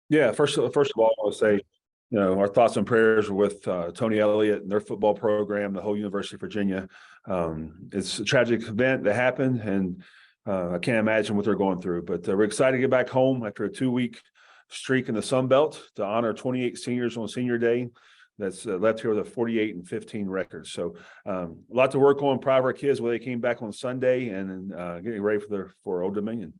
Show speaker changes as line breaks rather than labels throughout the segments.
Yeah, first of all, I want to say, our thoughts and prayers are with Tony Elliott and their football program, the whole University of Virginia. It's a tragic event that happened, and I can't imagine what they're going through. But we're excited to get back home after a 2-week streak in the Sun Belt to honor 28 seniors on Senior Day. That's left here with a 48-15 record. So a lot to work on. Proud of our kids where they came back on Sunday and getting ready for Old Dominion.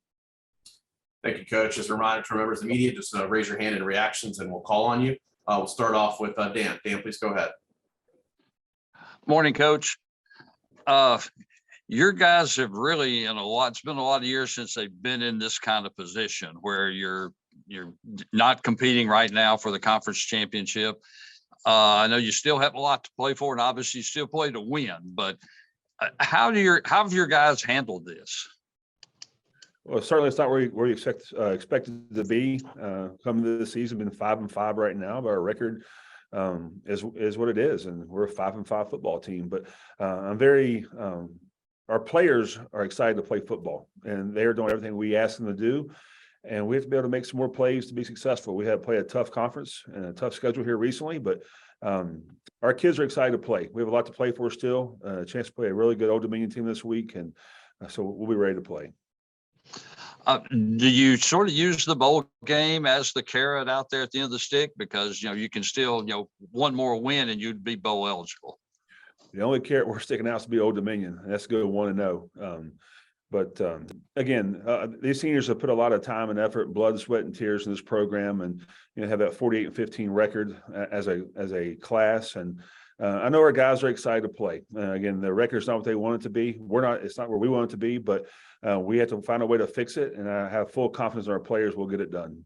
Thank you, Coach. Just a reminder to members of the media, just raise your hand in reactions and we'll call on you. We'll start off with Dan. Dan, please go ahead.
Morning, Coach. Your guys have really, it's been a lot of years since they've been in this kind of position where you're not competing right now for the conference championship. I know you still have a lot to play for, and obviously you still play to win, but how have your guys handled this?
Well, certainly it's not where you expected to be coming to the season. Been 5-5 right now, but our record is what it is, and we're a 5-5 football team. But I'm very our players are excited to play football, and they are doing everything we ask them to do. And we have to be able to make some more plays to be successful. We have played a tough conference and a tough schedule here recently, but our kids are excited to play. We have a lot to play for still. A chance to play a really good Old Dominion team this week, and so we'll be ready to play.
Do you sort of use the bowl game as the carrot out there at the end of the stick? Because, you can still, one more win and you'd be bowl eligible.
The only carrot we're sticking out is to be Old Dominion. And that's good 1-0. But again, these seniors have put a lot of time and effort, blood, sweat, and tears in this program, and have that 48-15 record as a class. And I know our guys are excited to play. Again, the record's not what they want it to be. It's not where we want it to be, but we have to find a way to fix it. And I have full confidence in our players will get it done.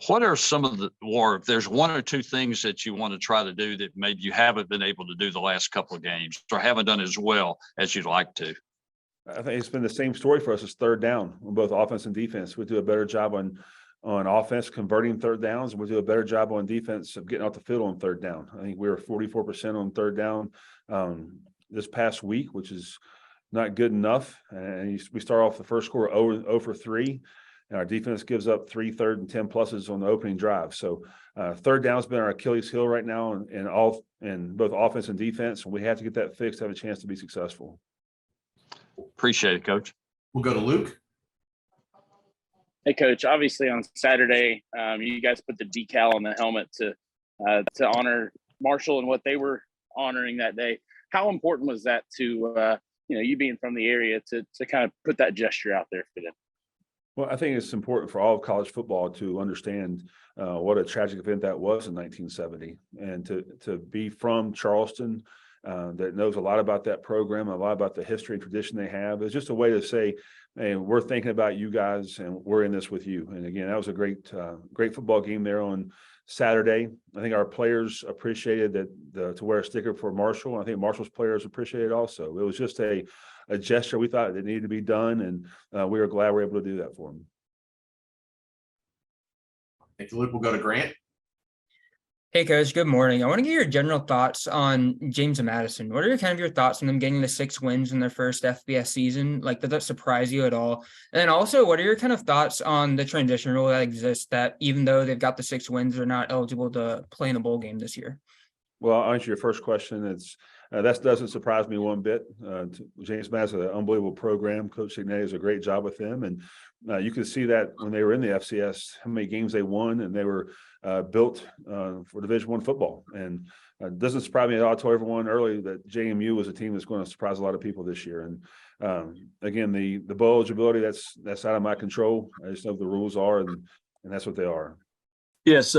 What are some of or if there's one or two things that you want to try to do that maybe you haven't been able to do the last couple of games or haven't done as well as you'd like to?
I think it's been the same story for us as third down on both offense and defense. We do a better job on offense converting third downs, and we do a better job on defense of getting off the field on third down. I think we were 44% on third down this past week, which is not good enough. And we start off the first quarter 0 for 3, and our defense gives up 3 third and 10 pluses on the opening drive. So third down has been our Achilles heel right now in both offense and defense, and we have to get that fixed to have a chance to be successful.
Appreciate it, Coach.
We'll go to Luke.
Hey, Coach. Obviously, on Saturday, you guys put the decal on the helmet to honor Marshall and what they were honoring that day. How important was that to you being from the area to kind of put that gesture out there for them?
Well, I think it's important for all of college football to understand what a tragic event that was in 1970, and to be from Charleston. That knows a lot about that program, a lot about the history and tradition they have. It's just a way to say, hey, we're thinking about you guys and we're in this with you. And again, that was a great football game there on Saturday. I think our players appreciated that to wear a sticker for Marshall. I think Marshall's players appreciated it also. It was just a gesture we thought that needed to be done, and we were glad we were able to do that for them.
Thank you, Luke. We'll go to Grant.
Hey, Coach. Good morning. I want to get your general thoughts on James and Madison. What are your thoughts on them getting the 6 wins in their first FBS season? Did that surprise you at all? And then also, what are your thoughts on the transition rule that exists that even though they've got the 6 wins, they're not eligible to play in a bowl game this year?
Well, I'll answer your first question. That doesn't surprise me one bit. James Madison is an unbelievable program. Coach Cignetti does a great job with them. And you can see that when they were in the FCS, how many games they won, and they were built for Division I football. And it doesn't surprise me at all. I told everyone early that JMU was a team that's going to surprise a lot of people this year. And again, the bowl eligibility, that's out of my control. I just know what the rules are, and that's what they are.
Yes.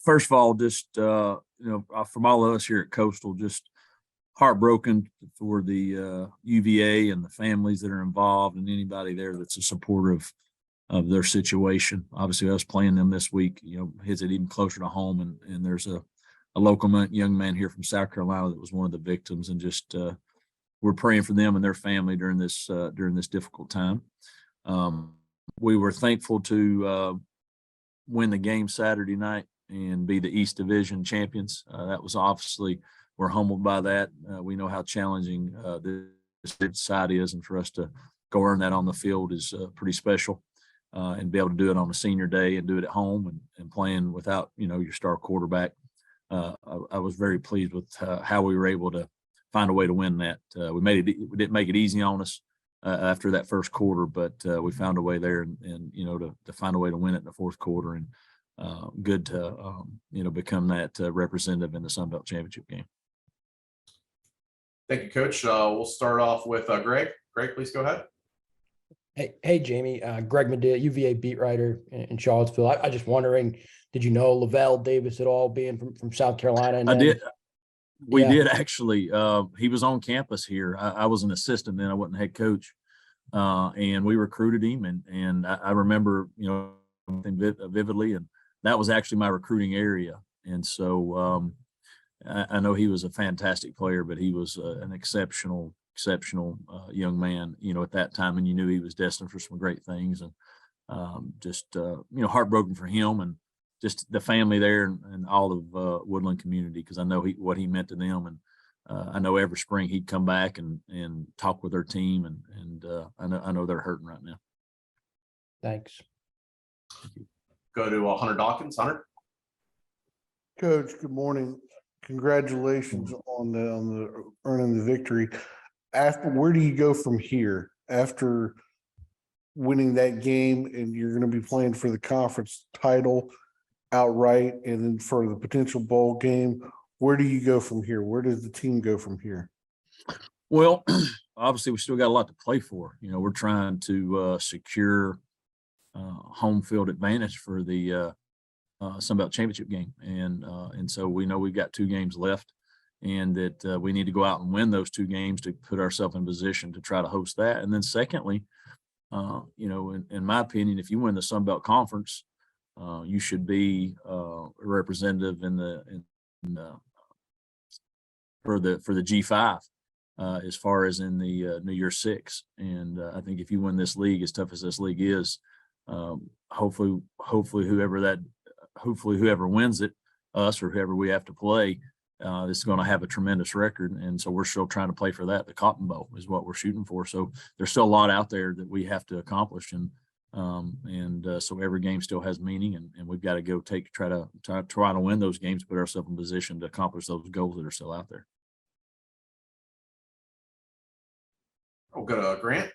First of all, just from all of us here at Coastal, just heartbroken for the UVA and the families that are involved and anybody there that's a supporter of their situation. Obviously, us playing them this week, hits it even closer to home. And there's a local young man here from South Carolina that was one of the victims, and just we're praying for them and their family during this difficult time. We were thankful to win the game Saturday night and be the East Division champions. That was obviously, we're humbled by that. We know how challenging this side is, and for us to go earn that on the field is pretty special. and be able to do it on a senior day and do it at home and playing without, your star quarterback. I was very pleased with how we were able to find a way to win that. We didn't make it easy on us after that first quarter, but we found a way there and to find a way to win it in the fourth quarter, and good to, become that representative in the Sun Belt Championship game.
Thank you, Coach. We'll start off with Greg. Greg, please go ahead.
Hey, Jamey. Greg Meditt, UVA beat writer in Charlottesville. I just wondering, did you know Lavelle Davis at all, being from South Carolina? And
I did. We
Yeah.
did actually. He was on campus here. I was an assistant then. I wasn't head coach, and we recruited him. And I remember, vividly. And that was actually my recruiting area. And so I know he was a fantastic player, but he was an exceptional young man, at that time, and you knew he was destined for some great things, and just heartbroken for him and just the family there and all of Woodland community, because I know what he meant to them, and I know every spring he'd come back and talk with their team, and I know they're hurting right now.
Thanks.
Go to Hunter Dawkins. Hunter.
Coach, good morning. Congratulations on the earning the victory. Where do you go from here after winning that game, and you're going to be playing for the conference title outright, and then for the potential bowl game? Where do you go from here? Where does the team go from here?
Well, obviously we still got a lot to play for. We're trying to secure home field advantage for the Sun Belt Championship game, and so we know we've got 2 games left, and that we need to go out and win those 2 games to put ourselves in position to try to host that. And then secondly, in my opinion, if you win the Sun Belt Conference, you should be a representative for the G5 as far as in the New Year's Six. And I think if you win this league, as tough as this league is, hopefully whoever wins it, us or whoever we have to play, is going to have a tremendous record. And so we're still trying to play for that. The Cotton Bowl is what we're shooting for. So there's still a lot out there that we have to accomplish. And so every game still has meaning, and we've got to go try to win those games, put ourselves in position to accomplish those goals that are still out there.
We'll go to Grant.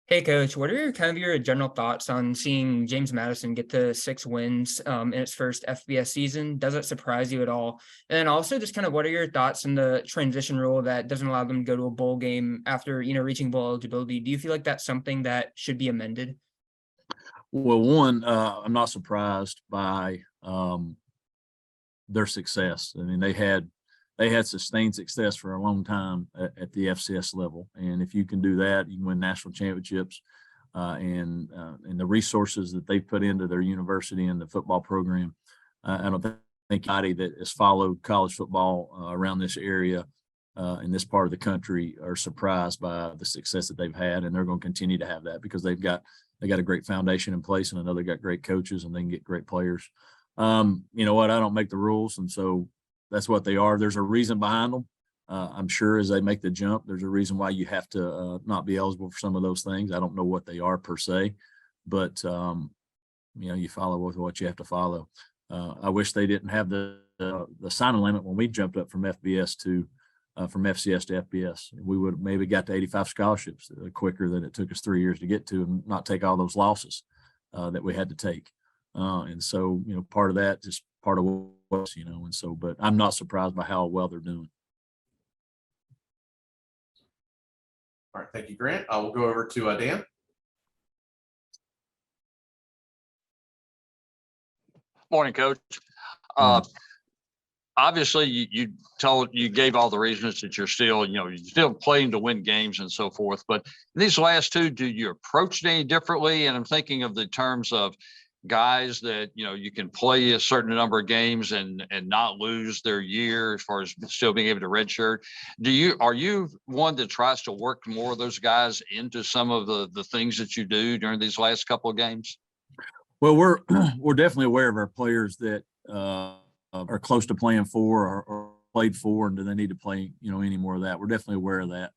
Hey, Coach, what are your general thoughts on seeing James Madison get to 6 wins in its first FBS season? Does it surprise you at all? And then also just what are your thoughts on the transition rule that doesn't allow them to go to a bowl game after, reaching bowl eligibility? Do you feel like that's something that should be amended?
Well, one, I'm not surprised by their success. I mean, they had sustained success for a long time at the FCS level. And if you can do that, you can win national championships, and the resources that they put into their university and the football program. I don't think anybody that has followed college football around this area in this part of the country are surprised by the success that they've had. And they're going to continue to have that because they got a great foundation in place, and I know they got great coaches and they can get great players. You know what? I don't make the rules. And so that's what they are. There's a reason behind them. I'm sure as they make the jump, there's a reason why you have to not be eligible for some of those things. I don't know what they are per se, but you follow with what you have to follow. I wish they didn't have the signing limit when we jumped up from FCS to FBS. We would have maybe got to 85 scholarships quicker than it took us 3 years to get to, and not take all those losses that we had to take. And so, part of that, just part of what, and so, but I'm not surprised by how well they're doing.
All right. Thank you, Grant. We'll go over to Dan.
Morning, Coach. Obviously, you gave all the reasons that you're still playing to win games and so forth. But in these last 2, do you approach it any differently? And I'm thinking of the terms of guys that you can play a certain number of games and not lose their year, as far as still being able to redshirt. Are you one that tries to work more of those guys into some of the things that you do during these last couple of games?
Well, we're definitely aware of our players that are close to playing for or played for, and do they need to play any more of that. We're definitely aware of that.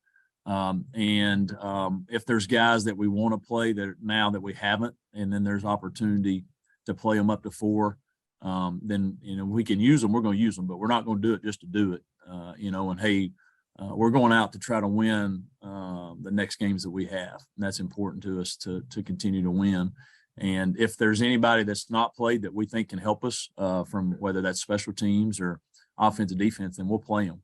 If there's guys that we want to play that now that we haven't, and then there's opportunity to play them up to 4, then, we can use them, we're going to use them, but we're not going to do it just to do it. And hey, we're going out to try to win the next games that we have. And that's important to us to continue to win. And if there's anybody that's not played that we think can help us from whether that's special teams or offensive defense, then we'll play them.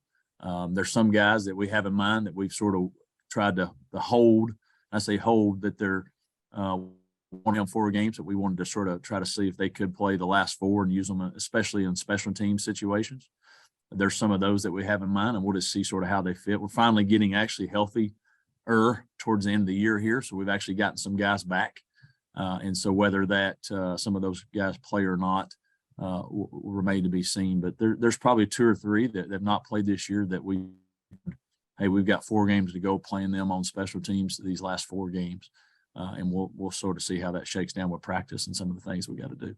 There's some guys that we have in mind that we've sort of tried to hold. I say hold, that they're one of 4 games that we wanted to sort of try to see if they could play the last 4 and use them, especially in special team situations. There's some of those that we have in mind, and we'll just see sort of how they fit. We're finally getting actually healthy towards the end of the year here. So we've actually gotten some guys back. And so whether that some of those guys play or not will remain to be seen. But there's probably 2 or 3 that have not played this year that we've got 4 games to go playing them on special teams these last 4 games. And we'll sort of see how that shakes down with practice and some of the things we got to do.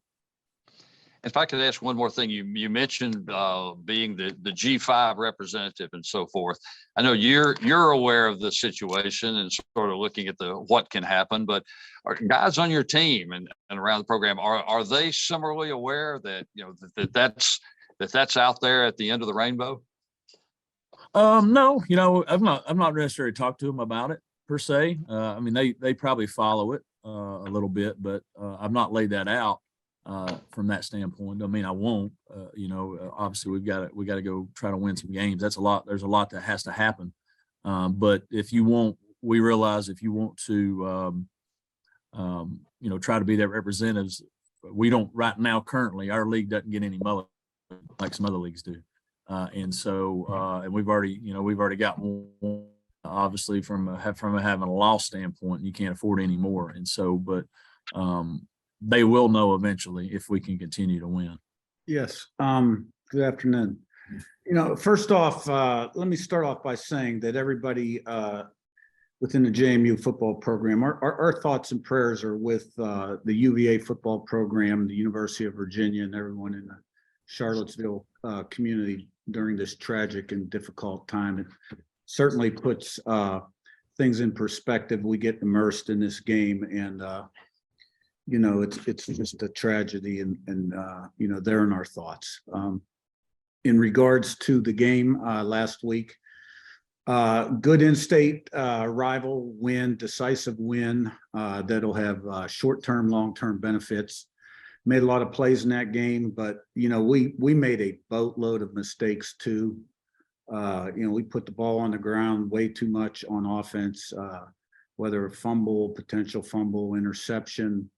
If I could ask one more thing, you mentioned being the G5 representative and so forth. I know you're aware of the situation and sort of looking at what can happen, but are guys on your team and around the program, are they similarly aware that that's out there at the end of the rainbow?
No, I've not necessarily talked to them about it per se. I mean, they probably follow it a little bit, but I've not laid that out. From that standpoint, I mean, I won't. Obviously, we got to go try to win some games. That's a lot. There's a lot that has to happen. But we realize if you want to, try to be their representatives, we don't right now. Currently, our league doesn't get any money like some other leagues do, and we've already got one. Obviously, from having a loss standpoint, you can't afford any more, and so, but. They will know eventually if we can continue to win.
Yes. Good afternoon. First off, let me start off by saying that everybody within the JMU football program, our thoughts and prayers are with the UVA football program, the University of Virginia, and everyone in the Charlottesville community during this tragic and difficult time. It certainly puts things in perspective. We get immersed in this game, and it's just a tragedy, and they're in our thoughts. In regards to the game last week, good in-state rival win, decisive win that'll have short-term, long-term benefits. Made a lot of plays in that game, but we made a boatload of mistakes too. We put the ball on the ground way too much on offense, whether a fumble, potential fumble, interception.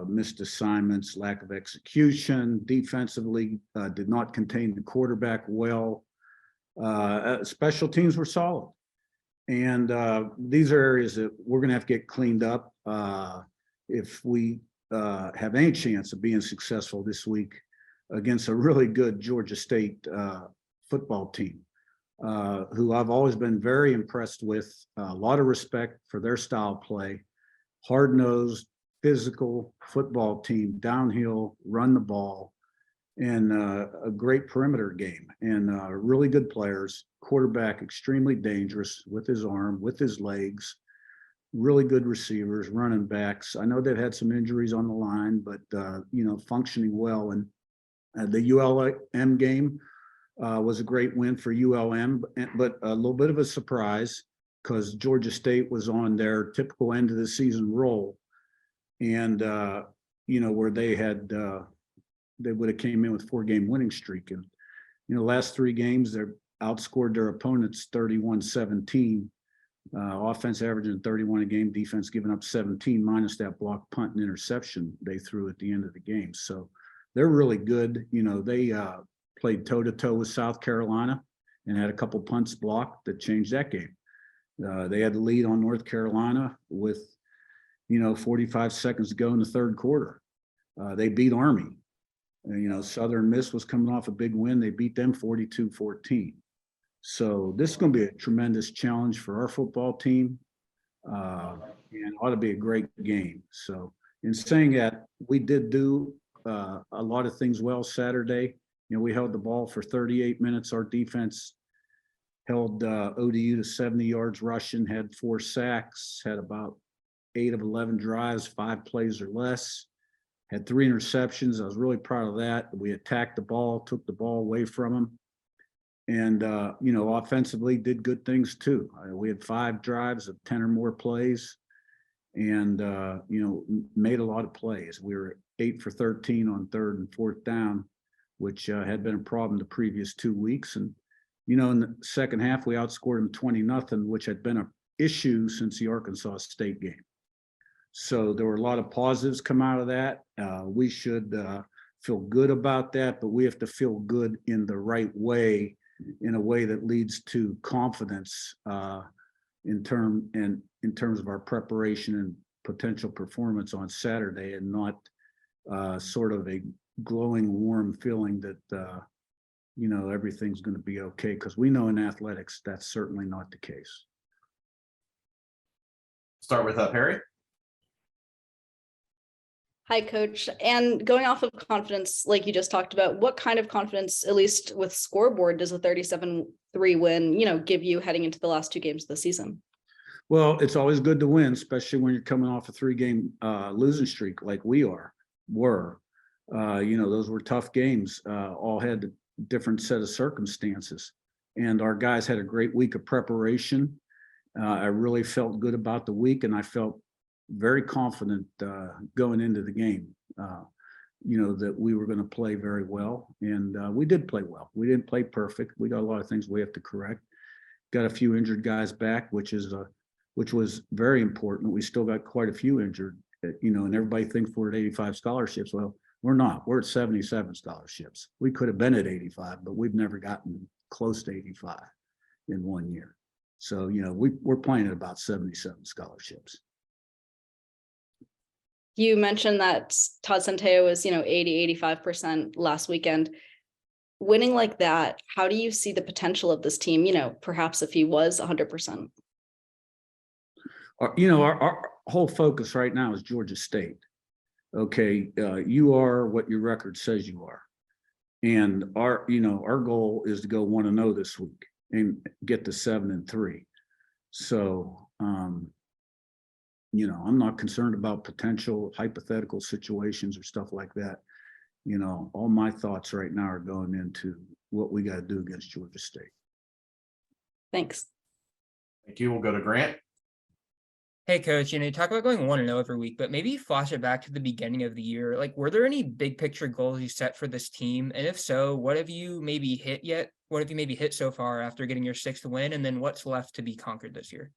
Missed assignments, lack of execution. Defensively, did not contain the quarterback well. Special teams were solid. And these are areas that we're going to have to get cleaned up if we have any chance of being successful this week against a really good Georgia State football team, who I've always been very impressed with. A lot of respect for their style of play. Hard-nosed, physical football team, downhill, run the ball, and a great perimeter game, and really good players. Quarterback extremely dangerous with his arm, with his legs. Really good receivers, running backs. I know they've had some injuries on the line, but functioning well. And the ULM game was a great win for ULM, but a little bit of a surprise because Georgia State was on their typical end of the season roll. And, where they would have came in with 4-game winning streak. And, last 3 games, they're outscored their opponents 31-17. Offense averaging 31 a game, defense giving up 17 minus that block, punt, and interception they threw at the end of the game. So they're really good. They played toe-to-toe with South Carolina and had a couple punts blocked that changed that game. They had the lead on North Carolina with 45 seconds to go in the third quarter. They beat Army. Southern Miss was coming off a big win. They beat them 42-14. So this is going to be a tremendous challenge for our football team, and ought to be a great game. So in saying that, we did do a lot of things well Saturday. We held the ball for 38 minutes. Our defense held ODU to 70 yards rushing, had 4 sacks, had about 8 of 11 drives, 5 plays or less, had 3 interceptions. I was really proud of that. We attacked the ball, took the ball away from them. And, offensively did good things too. We had 5 drives of 10 or more plays and, made a lot of plays. We were 8 for 13 on 3rd and 4th down, which had been a problem the previous 2 weeks. And, in the second half, we outscored them 20-0, which had been an issue since the Arkansas State game. So there were a lot of positives come out of that. We should feel good about that, but we have to feel good in the right way, in a way that leads to confidence in terms of our preparation and potential performance on Saturday, and not sort of a glowing, warm feeling that everything's going to be okay, because we know in athletics that's certainly not the case.
Start with Perry.
Hi, Coach. And going off of confidence, like you just talked about, what kind of confidence, at least with scoreboard, does a 37-3 win, give you heading into the last 2 games of the season?
Well, it's always good to win, especially when you're coming off a 3-game losing streak like we were. Those were tough games, all had a different set of circumstances. And our guys had a great week of preparation. I really felt good about the week, and I felt very confident going into the game, that we were going to play very well. And we did play well. We didn't play perfect. We got a lot of things we have to correct. Got a few injured guys back, which was very important. We still got quite a few injured, and everybody thinks we're at 85 scholarships. Well, we're not. We're at 77 scholarships. We could have been at 85, but we've never gotten close to 85 in 1 year. So, we're playing at about 77 scholarships.
You mentioned that Todd Centeio was, 80-85% last weekend. Winning like that, how do you see the potential of this team, perhaps if he was 100%?
Our whole focus right now is Georgia State. Okay, you are what your record says you are. And our goal is to go 1-0 this week and get to 7-3. So, I'm not concerned about potential hypothetical situations or stuff like that. All my thoughts right now are going into what we got to do against Georgia State.
Thanks.
Thank you. We'll go to Grant.
Hey, Coach, you talk about going 1-0 every week, but maybe flash it back to the beginning of the year. Like, were there any big picture goals you set for this team? And if so, what have you maybe hit yet? What have you maybe hit so far after getting your 6th win? And then what's left to be conquered this year?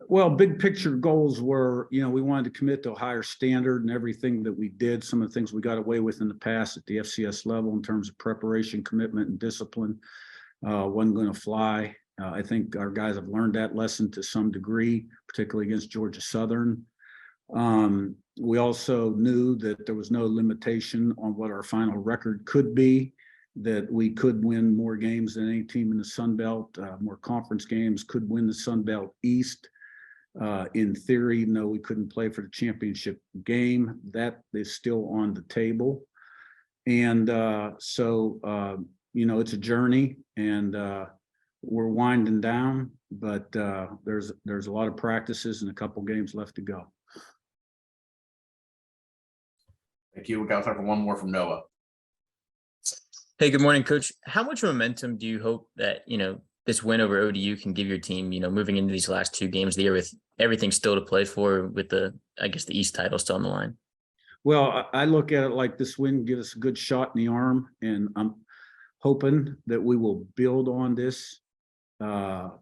Well, big picture goals were, we wanted to commit to a higher standard and everything that we did. Some of the things we got away with in the past at the FCS level in terms of preparation, commitment, and discipline wasn't going to fly. I think our guys have learned that lesson to some degree, particularly against Georgia Southern. We also knew that there was no limitation on what our final record could be, that we could win more games than any team in the Sun Belt, more conference games, could win the Sun Belt East. In theory, even though we couldn't play for the championship game, that is still on the table. And so, it's a journey, and we're winding down, but there's a lot of practices and a couple games left to go.
Thank you. We got time for one more from Noah.
Hey, good morning, Coach. How much momentum do you hope that, this win over ODU can give your team, moving into these last 2 games of the year with everything still to play for, with the East title still on the line?
Well, I look at it like this win gives us a good shot in the arm, and I'm hoping that we will build on this, and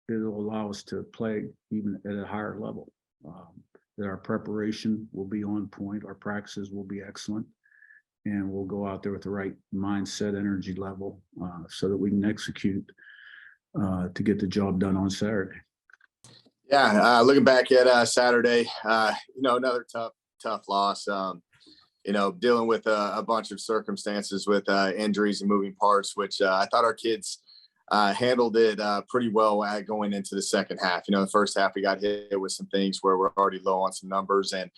it'll allow us to play even at a higher level. That our preparation will be on point, our practices will be excellent, and we'll go out there with the right mindset, energy level, so that we can execute to get the job done on Saturday.
Yeah, looking back at Saturday, another tough loss. Dealing with a bunch of circumstances with injuries and moving parts, which I thought our kids handled it pretty well going into the second half. The first half we got hit with some things where we're already low on some numbers, and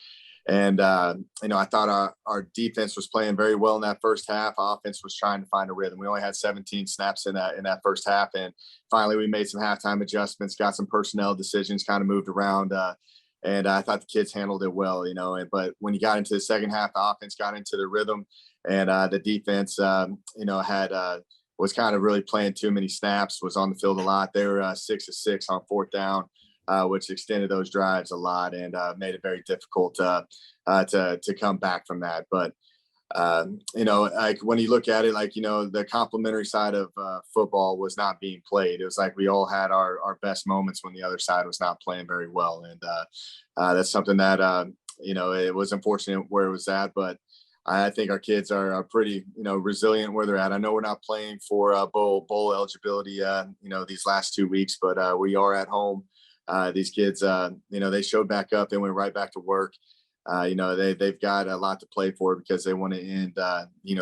And, I thought our defense was playing very well in that first half. Offense was trying to find a rhythm. We only had 17 snaps in that first half. And finally, we made some halftime adjustments, got some personnel decisions, kind of moved around. And I thought the kids handled it well, but when you got into the second half, the offense got into the rhythm, and the defense, was kind of really playing too many snaps, was on the field a lot. They were 6 of 6 on fourth down, which extended those drives a lot and made it very difficult to come back from that. But, like when you look at it, the complimentary side of football was not being played. It was like we all had our best moments when the other side was not playing very well. And that's something that, it was unfortunate where it was at, but I think our kids are pretty, resilient where they're at. I know we're not playing for bowl eligibility, these last 2 weeks, but we are at home. These kids, they showed back up. They went right back to work. They've got a lot to play for because they want to end,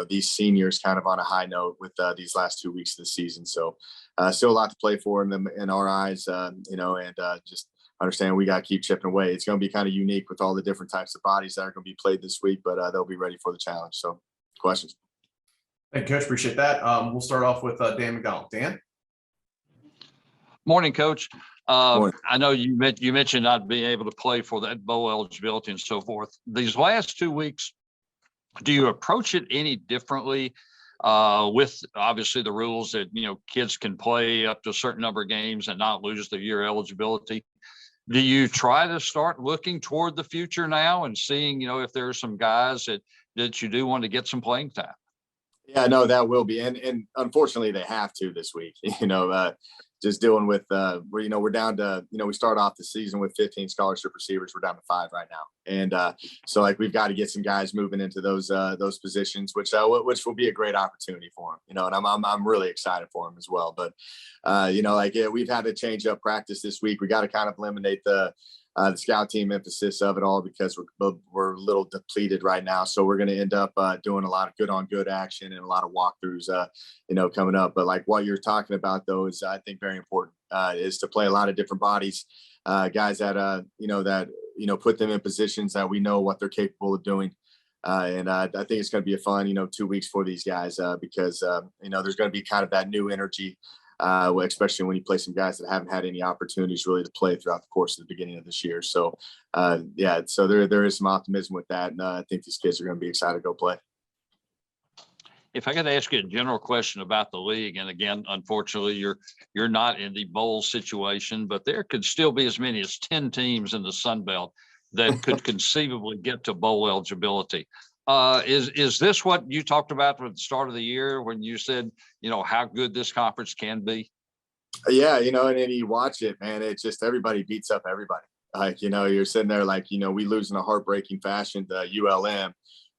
these seniors kind of on a high note with these last 2 weeks of the season. So still a lot to play for in our eyes, and just understand we got to keep chipping away. It's going to be kind of unique with all the different types of bodies that are going to be played this week, but they'll be ready for the challenge. So questions.
Thank you, Coach. Appreciate that. We'll start off with Dan McDonald. Dan?
Morning, Coach.
Morning.
I know you mentioned not being able to play for that bowl eligibility and so forth. These last 2 weeks, do you approach it any differently with obviously the rules that, kids can play up to a certain number of games and not lose their year eligibility? Do you try to start looking toward the future now and seeing, if there are some guys that you do want to get some playing time?
Yeah, no, that will be. And unfortunately they have to this week, just dealing with we're down to, we start off the season with 15 scholarship receivers. We're down to 5 right now. And so we've got to get some guys moving into those positions, which will be a great opportunity for them, and I'm really excited for them as well. But, we've had to change up practice this week. We got to kind of eliminate the scout team emphasis of it all because we're a little depleted right now. So we're going to end up doing a lot of good on good action and a lot of walkthroughs, coming up. But like what you're talking about, though, is I think very important is to play a lot of different bodies, guys that, put them in positions that we know what they're capable of doing. And I think it's going to be a fun, 2 weeks for these guys because, there's going to be kind of that new energy. Especially when you play some guys that haven't had any opportunities really to play throughout the course of the beginning of this year. So, so there is some optimism with that. And I think these kids are going to be excited to go play.
If I could ask you a general question about the league, and again, unfortunately, you're not in the bowl situation, but there could still be as many as 10 teams in the Sun Belt that could conceivably get to bowl eligibility. Is this what you talked about at the start of the year when you said, how good this conference can be?
Yeah, and then you watch it, man, it's just everybody beats up everybody. You're sitting there we lose in a heartbreaking fashion to ULM,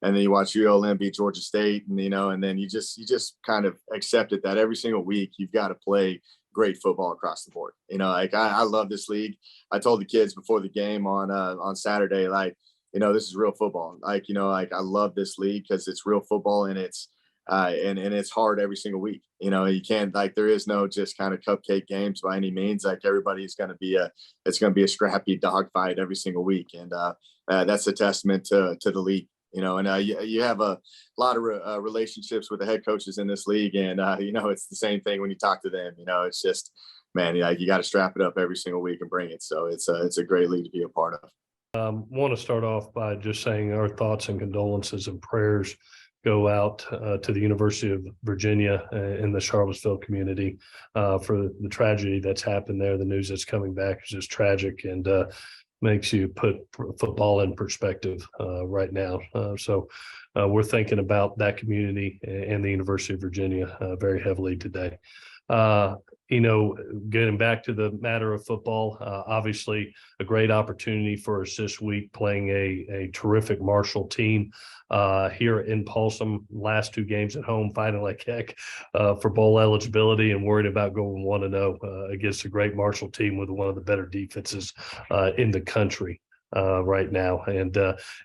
and then you watch ULM beat Georgia State, and and then you just kind of accept it that every single week you've got to play great football across the board. I love this league. I told the kids before the game on Saturday, this is real football. I love this league because it's real football and it's and it's hard every single week. You can't there is no just kind of cupcake games by any means. Everybody's going to be it's going to be a scrappy dogfight every single week. And that's a testament to the league, and you have a lot of relationships with the head coaches in this league. And, it's the same thing when you talk to them, it's just, man, you got to strap it up every single week and bring it. So it's a great league to be a part of.
Want to start off by just saying our thoughts and condolences and prayers go out to the University of Virginia and the Charlottesville community for the tragedy that's happened there. The news that's coming back is just tragic and makes you put football in perspective right now. So we're thinking about that community and the University of Virginia very heavily today. Getting back to the matter of football, obviously a great opportunity for us this week playing a terrific Marshall team here in Folsom. Last 2 games at home, fighting like heck for bowl eligibility and worried about going 1-0 against a great Marshall team with one of the better defenses in the country. right now. And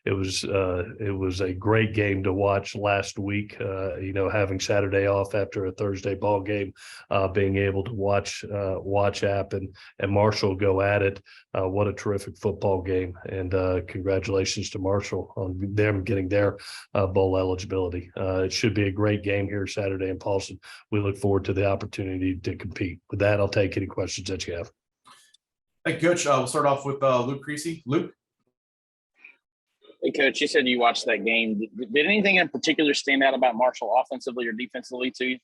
it was a great game to watch last week. Having Saturday off after a Thursday ball game, being able to watch App and Marshall go at it. What a terrific football game. And congratulations to Marshall on them getting their bowl eligibility. It should be a great game here Saturday in Paulson. We look forward to the opportunity to compete. With that, I'll take any questions that you have.
Thank you, Coach. We'll start off with Luke Creasy. Luke?
Hey, Coach, you said you watched that game. Did anything in particular stand out about Marshall offensively or defensively to you?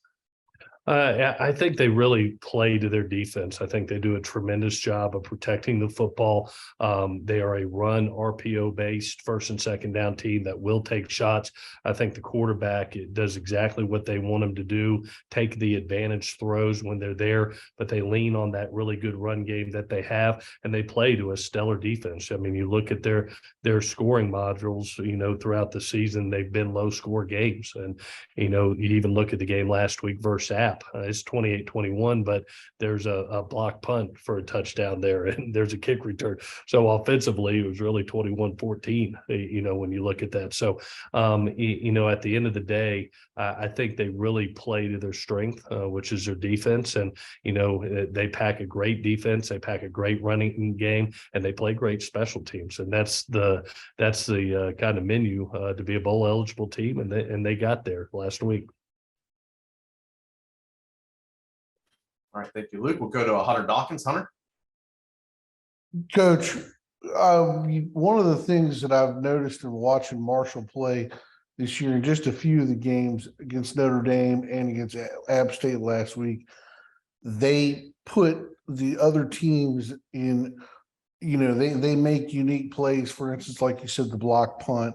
I think they really play to their defense. I think they do a tremendous job of protecting the football. They are a run RPO based first and second down team that will take shots. I think the quarterback does exactly what they want him to do, take the advantage throws when they're there, but they lean on that really good run game that they have, and they play to a stellar defense. I mean, you look at their scoring modules, throughout the season, they've been low score games. And, you even look at the game last week versus App. It's 28-21, but there's a block punt for a touchdown there, and there's a kick return. So offensively, it was really 21-14, when you look at that. So, at the end of the day, I think they really play to their strength, which is their defense. And, they pack a great defense, they pack a great running game, and they play great special teams. And that's the kind of menu to be a bowl eligible team. And they got there last week.
All right, thank you, Luke. We'll go to Hunter Dawkins. Hunter?
Coach, one of the things that I've noticed in watching Marshall play this year in just a few of the games against Notre Dame and against App State last week, they put the other teams in, they make unique plays. For instance, like you said, the block punt,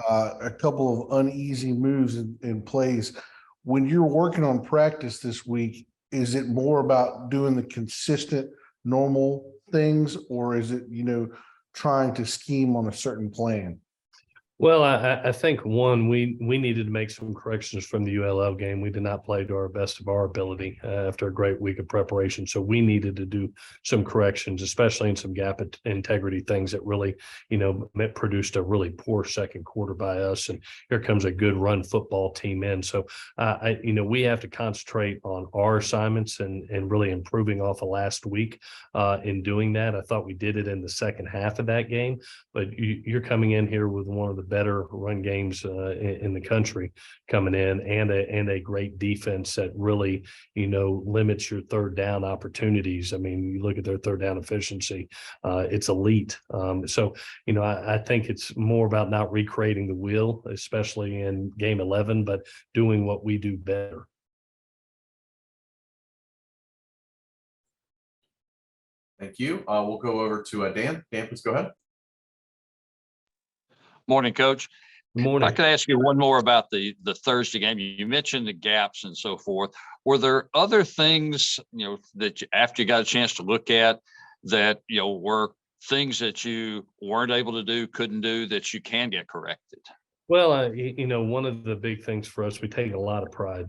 a couple of uneasy moves in plays. When you're working on practice this week, is it more about doing the consistent, normal things, or is it, trying to scheme on a certain plan?
Well, I think we needed to make some corrections from the ULL game. We did not play to our best of our ability after a great week of preparation. So we needed to do some corrections, especially in some gap integrity things that really, produced a really poor second quarter by us. And here comes a good run football team in. So, we have to concentrate on our assignments and really improving off of last week in doing that. I thought we did it in the second half of that game, but you're coming in here with one of the better run games in the country coming in, and a great defense that really, limits your third down opportunities. I mean, you look at their third down efficiency, it's elite. So, I think it's more about not recreating the wheel, especially in game 11, but doing what we do better.
Thank you. We'll go over to Dan. Dan, please go ahead.
Morning, Coach.
Morning.
I could ask you one more about the Thursday game. You mentioned the gaps and so forth. Were there other things, that after you got a chance to look at that, were things that you weren't able to do, couldn't do, that you can get corrected?
Well, one of the big things for us, we take a lot of pride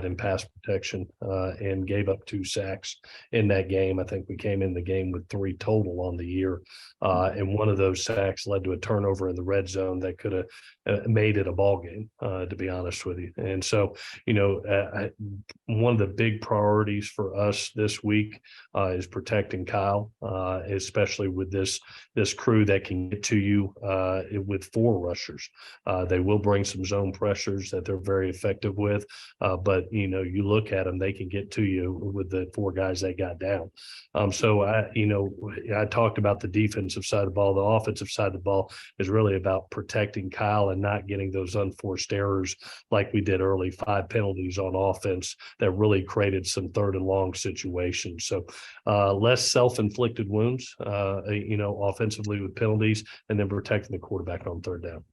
in pass protection, and gave up 2 sacks in that game. I think we came in the game with 3 total on the year. And one of those sacks led to a turnover in the red zone that could have made it a ball game, to be honest with you. And so, one of the big priorities for us this week is protecting Kyle, especially with this crew that can get to you with 4 rushers. They will bring some zone pressures that they're very effective with, but you look at them, they can get to you with the 4 guys they got down. So I talked about the defensive side of the ball. The offensive side of the ball is really about protecting Kyle and not getting those unforced errors like we did early, 5 penalties on offense that really created some third and long situations. So less self-inflicted wounds, offensively with penalties, and then protecting the quarterback on third down.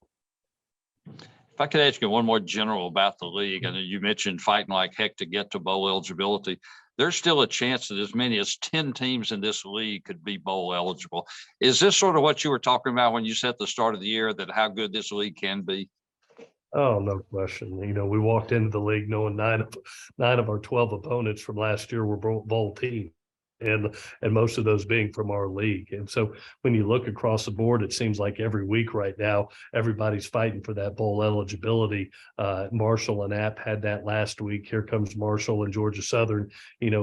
If I could ask you one more general about the league, I know you mentioned fighting like heck to get to bowl eligibility. There's still a chance that as many as 10 teams in this league could be bowl eligible. Is this sort of what you were talking about when you said at the start of the year, that how good this league can be?
Oh, no question. We walked into the league knowing nine of our 12 opponents from last year were bowl teams. and most of those being from our league. And so when you look across the board, it seems like every week right now, everybody's fighting for that bowl eligibility. Marshall and App had that last week. Here comes Marshall and Georgia Southern,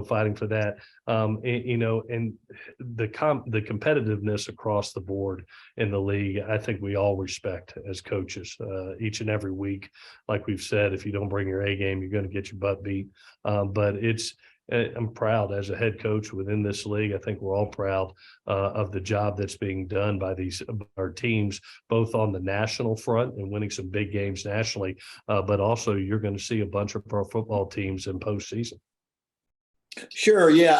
fighting for that. And the competitiveness across the board in the league, I think we all respect as coaches each and every week. Like we've said, if you don't bring your A game, you're going to get your butt beat. But I'm proud as a head coach within this league. I think we're all proud of the job that's being done by our teams, both on the national front and winning some big games nationally, but also you're going to see a bunch of our football teams in postseason.
Sure, yeah.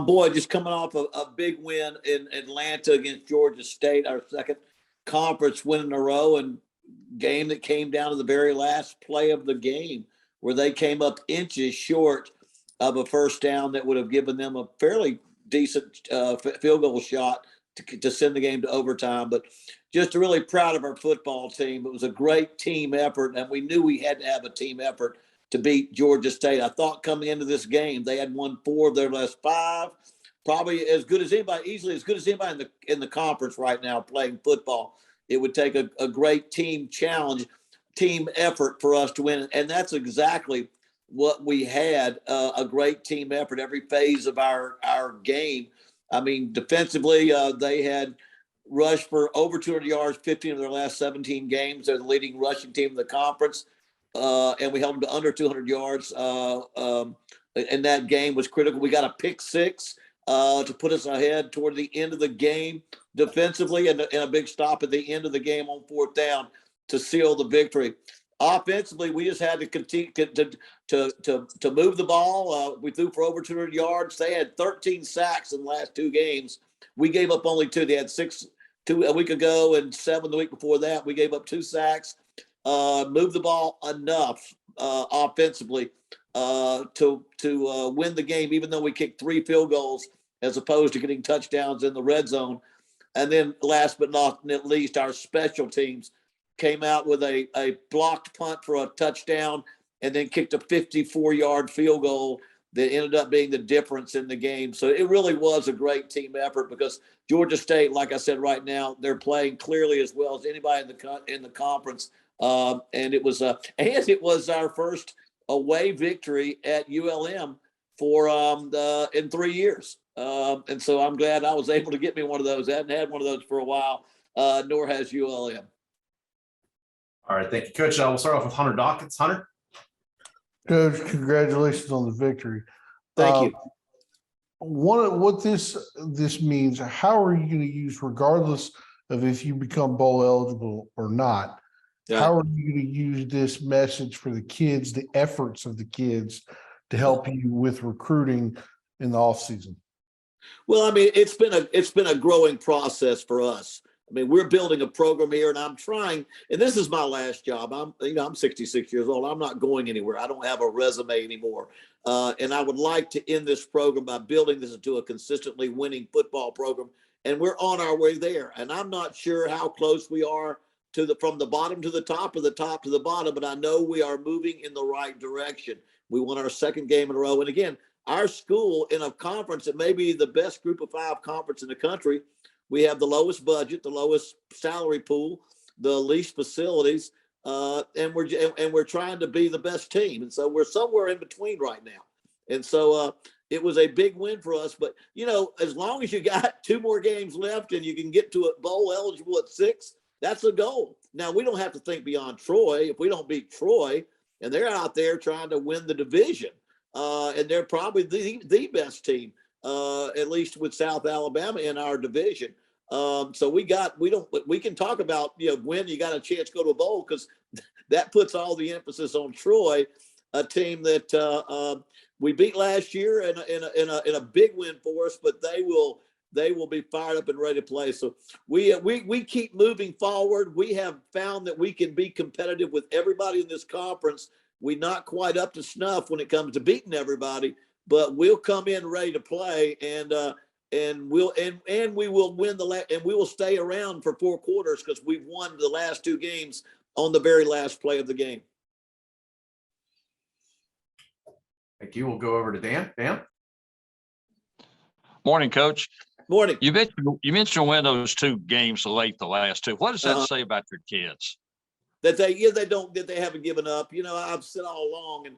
Boy, just coming off a big win in Atlanta against Georgia State, our second conference win in a row, and game that came down to the very last play of the game, where they came up inches short of a first down that would have given them a fairly decent field goal shot to send the game to overtime. But just really proud of our football team. It was a great team effort, and we knew we had to have a team effort to beat Georgia State. I thought coming into this game, they had won 4 of their last 5, probably as good as anybody, easily as good as anybody in the conference right now playing football. It would take a great team challenge, team effort for us to win. And that's exactly what we had, a great team effort every phase of our game. I mean, defensively, they had rushed for over 200 yards, 15 of their last 17 games. They're the leading rushing team in the conference. And we held them to under 200 yards. And that game was critical. We got a pick 6 to put us ahead toward the end of the game defensively, and a big stop at the end of the game on 4th down to seal the victory. Offensively, we just had to continue to move the ball. We threw for over 200 yards. They had 13 sacks in the last 2 games. We gave up only 2. They had 6 a week ago and 7 the week before that. We gave up 2 sacks. Moved the ball enough offensively to win the game, even though we kicked 3 field goals as opposed to getting touchdowns in the red zone. And then last but not least, our special teams came out with a blocked punt for a touchdown and then kicked a 54-yard field goal that ended up being the difference in the game. So it really was a great team effort, because Georgia State, like I said, right now, they're playing clearly as well as anybody in the conference. And it was our first away victory at ULM in 3 years. And so I'm glad I was able to get me one of those. I hadn't had one of those for a while, nor has ULM.
All right, thank you, Coach. We'll start off with Hunter Dawkins. Hunter.
Coach, congratulations on the victory.
Thank you.
What this means, how are you going to use, regardless of if you become bowl eligible or not, how are you going to use this message for the kids, the efforts of the kids, to help you with recruiting in the off season?
Well, I mean, it's been a growing process for us. I mean, we're building a program here, and I'm trying, and this is my last job. I'm 66 years old. I'm not going anywhere. I don't have a resume anymore. And I would like to end this program by building this into a consistently winning football program. And we're on our way there. And I'm not sure how close we are from the bottom to the top, or the top to the bottom, but I know we are moving in the right direction. We won our 2nd game in a row. And again, our school in a conference that may be the best group of 5 conference in the country, we have the lowest budget, the lowest salary pool, the least facilities, and we're trying to be the best team. And so we're somewhere in between right now. And so it was a big win for us. But, as long as you got 2 more games left and you can get to a bowl eligible at 6, that's a goal. Now, we don't have to think beyond Troy. If we don't beat Troy, and they're out there trying to win the division, and they're probably the best team, at least with South Alabama in our division. So we can talk about, when you got a chance to go to a bowl, because that puts all the emphasis on Troy, a team that we beat last year in a big win for us, but they will be fired up and ready to play. So we keep moving forward. We have found that we can be competitive with everybody in this conference. We're not quite up to snuff when it comes to beating everybody, but we'll come in ready to play, and we will win and we will stay around for 4 quarters, because we've won the last 2 games on the very last play of the game.
Thank you. We'll go over to Dan. Dan.
Morning, Coach.
Morning.
You mentioned win those two games late, the last two. What does that say about your kids?
That they haven't given up. You know, I've said all along, and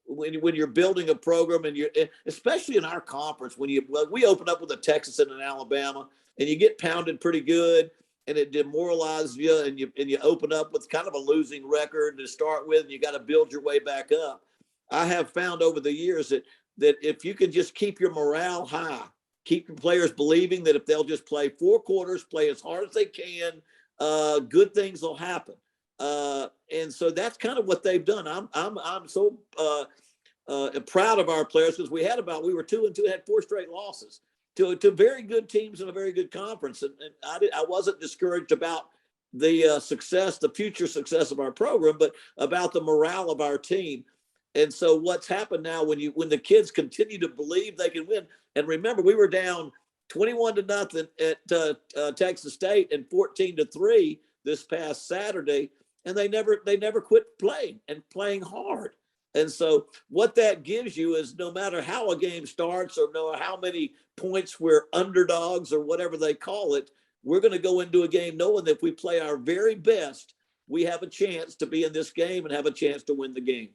when you're building a program, and especially in our conference, we open up with a Texas and an Alabama, and you get pounded pretty good, and it demoralizes you, and you open up with kind of a losing record to start with, and you got to build your way back up. I have found over the years that if you can just keep your morale high, keep your players believing that if they'll just play 4 quarters, play as hard as they can, good things will happen. And so that's kind of what they've done. I'm so proud of our players, because we were 2-2, had 4 straight losses to very good teams in a very good conference. And I wasn't discouraged about the future success of our program, but about the morale of our team. And so what's happened now, when the kids continue to believe they can win, and remember, we were down 21-0 at Texas State and 14-3 this past Saturday, and they never quit playing hard. And so what that gives you is, no matter how a game starts, or no matter how many points we're underdogs or whatever they call it, we're going to go into a game knowing that if we play our very best, we have a chance to be in this game and have a chance to win the game.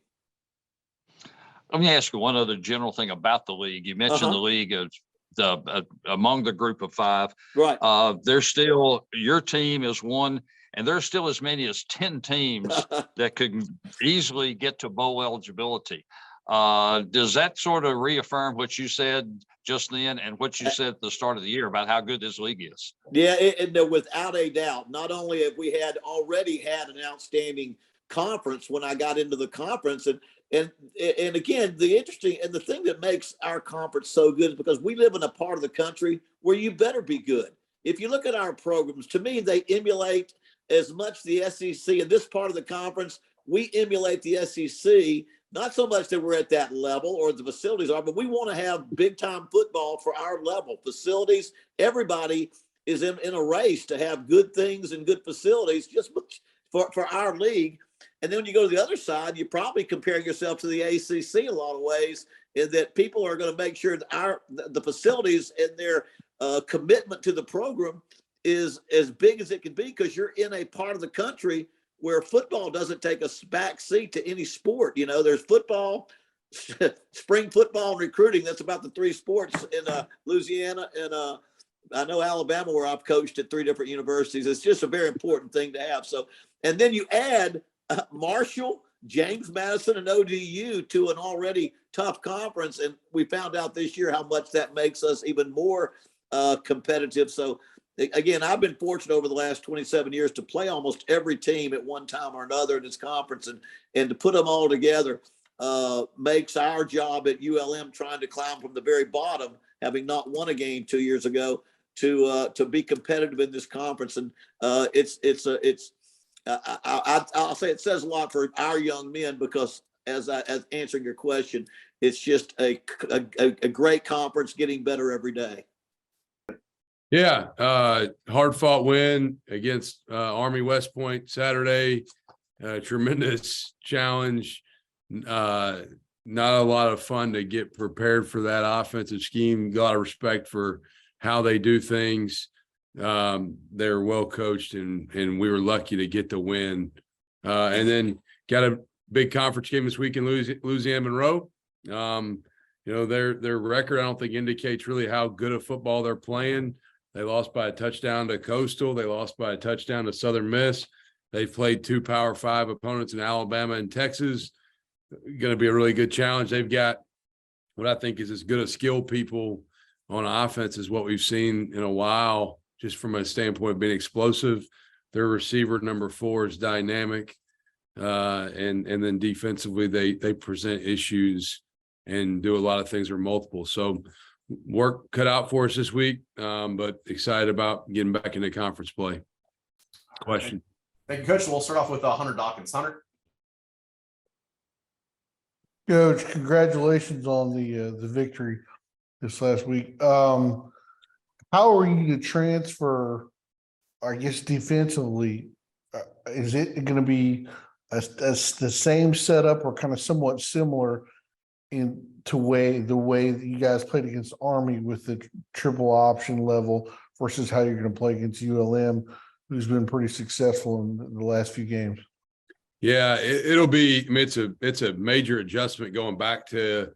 Let me ask you one other general thing about the league. You mentioned the league of among the group of 5.
Right.
There's still, your team is one, and there's still as many as 10 teams that could easily get to bowl eligibility. Does that sort of reaffirm what you said just then, and what you said at the start of the year about how good this league is?
Yeah, without a doubt. Not only have we already had an outstanding conference when I got into the conference, and again, the thing that makes our conference so good is because we live in a part of the country where you better be good. If you look at our programs, to me, they emulate as much the SEC. In this part of the conference, we emulate the SEC, not so much that we're at that level or the facilities are, but we want to have big time football for our level. Facilities, everybody is in a race to have good things and good facilities just for our league. And then when you go to the other side, you're probably comparing yourself to the ACC in a lot of ways, in that people are going to make sure that the facilities and their commitment to the program is as big as it can be, because you're in a part of the country where football doesn't take a back seat to any sport. You know, there's football, spring football, and recruiting. That's about the 3 sports in Louisiana, and I know Alabama, where I've coached at 3 different universities. It's just a very important thing to have. So, and then you add Marshall, James Madison, and ODU to an already tough conference, and we found out this year how much that makes us even more competitive. So again, I've been fortunate over the last 27 years to play almost every team at one time or another in this conference, and to put them all together makes our job at ULM, trying to climb from the very bottom, having not won a game 2 years ago, to be competitive in this conference. And I'll say it says a lot for our young men, because as answering your question, it's just a great conference, getting better every day.
Yeah, hard fought win against Army West Point Saturday. Tremendous challenge. Not a lot of fun to get prepared for that offensive scheme. Got a lot of respect for how they do things. They're well coached, and we were lucky to get the win. And then got a big conference game this week in Louisiana Monroe. Their record, I don't think, indicates really how good of football they're playing. They lost by a touchdown to Coastal. They lost by a touchdown to Southern Miss. They've played 2 Power 5 opponents in Alabama and Texas. Going to be a really good challenge. They've got what I think is as good a skill people on offense as what we've seen in a while, just from a standpoint of being explosive. Their receiver, number 4, is dynamic. And then defensively, they present issues and do a lot of things that are multiple. So work cut out for us this week, but excited about getting back into conference play. Question.
Thank you, Coach. We'll start off with Hunter Dawkins. Hunter.
Coach, congratulations on the victory this last week. How are you to transfer, I guess, defensively? Is it going to be the same setup or kind of somewhat similar in the way that you guys played against Army with the triple option level versus how you're going to play against ULM, who's been pretty successful in the last few games?
Yeah, it'll be, I mean, it's a major adjustment going back to,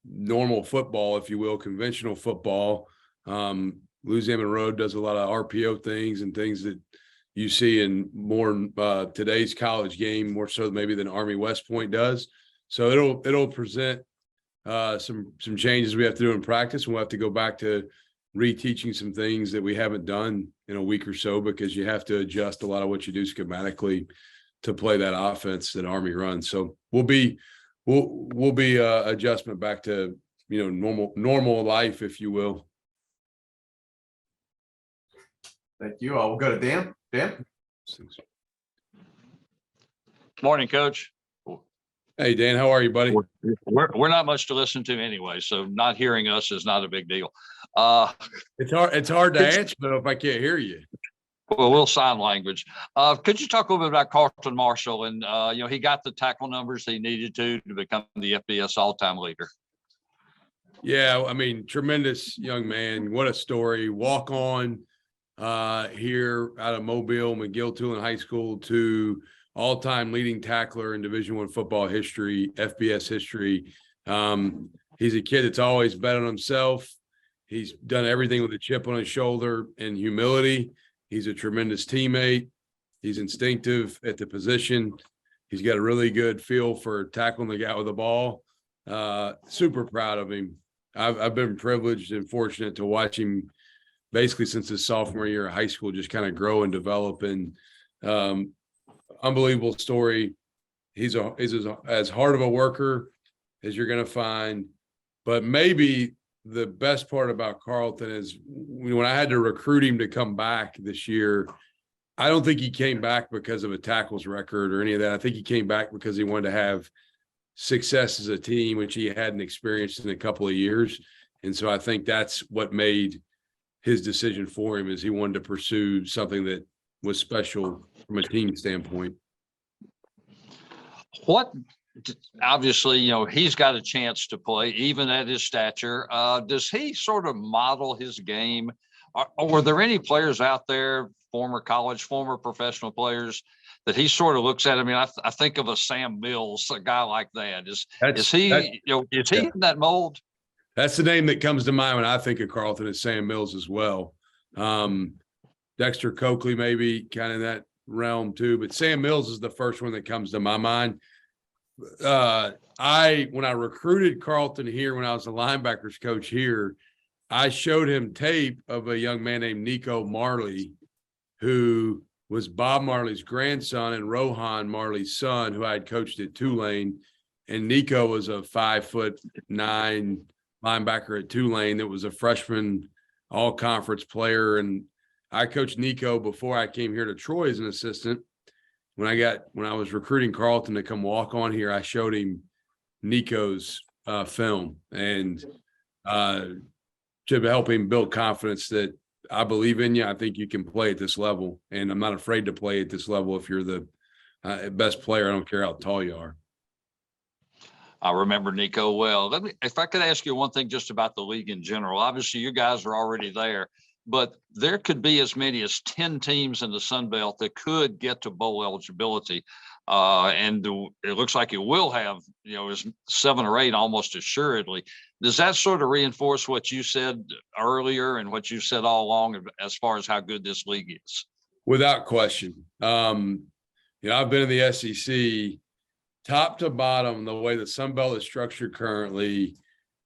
normal football, if you will, conventional football. Louisiana Monroe does a lot of RPO things and things that you see in more today's college game, more so maybe than Army West Point does. So it'll present some changes we have to do in practice, and we'll have to go back to reteaching some things that we haven't done in a week or so, because you have to adjust a lot of what you do schematically to play that offense that Army runs. So we'll be adjustment back to normal life, if you will.
Thank you. We'll go to Dan. Dan.
Morning, Coach.
Hey, Dan, how are you, buddy?
We're not much to listen to anyway, so not hearing us is not a big deal.
It's hard to answer though if I can't hear you.
Well, we'll sign language. Could you talk a little bit about Carlton Marshall? And he got the tackle numbers he needed to become the FBS all-time leader.
Yeah, I mean, tremendous young man. What a story. Walk on here out of Mobile, McGill-Tulane High School, to all-time leading tackler in Division I football history, FBS history. He's a kid that's always bet on himself. He's done everything with a chip on his shoulder and humility. He's a tremendous teammate. He's instinctive at the position. He's got a really good feel for tackling the guy with the ball. Super proud of him. I've been privileged and fortunate to watch him basically since his sophomore year of high school, just kind of grow and develop. And unbelievable story. He's as hard of a worker as you're going to find. But maybe the best part about Carlton is when I had to recruit him to come back this year, I don't think he came back because of a tackles record or any of that. I think he came back because he wanted to have success as a team, which he hadn't experienced in a couple of years. And so I think that's what made his decision for him, is he wanted to pursue something that was special from a team standpoint.
Obviously, he's got a chance to play even at his stature. Does he sort of model his game? Or were there any players out there, former college, former professional players, that he sort of looks at? I mean, I think of a Sam Mills, a guy like that. Is he in that mold?
That's the name that comes to mind when I think of Carlton, is Sam Mills as well. Dexter Coakley, maybe kind of that realm too, but Sam Mills is the first one that comes to my mind. When I recruited Carlton here, when I was a linebackers coach here, I showed him tape of a young man named Nico Marley, who was Bob Marley's grandson and Rohan Marley's son, who I had coached at Tulane. And Nico was a 5'9" linebacker at Tulane that was a freshman all-conference player. And I coached Nico before I came here to Troy as an assistant. When I was recruiting Carlton to come walk on here, I showed him Nico's film and to help him build confidence that I believe in you. I think you can play at this level, and I'm not afraid to play at this level if you're the best player. I don't care how tall you are.
I remember Nico well. If I could ask you one thing just about the league in general. Obviously, you guys are already there, but there could be as many as 10 teams in the Sun Belt that could get to bowl eligibility. And it looks like it will have, is 7 or 8 almost assuredly. Does that sort of reinforce what you said earlier and what you said all along as far as how good this league is? Without question.
I've been in the SEC top to bottom, the way the Sun Belt is structured currently.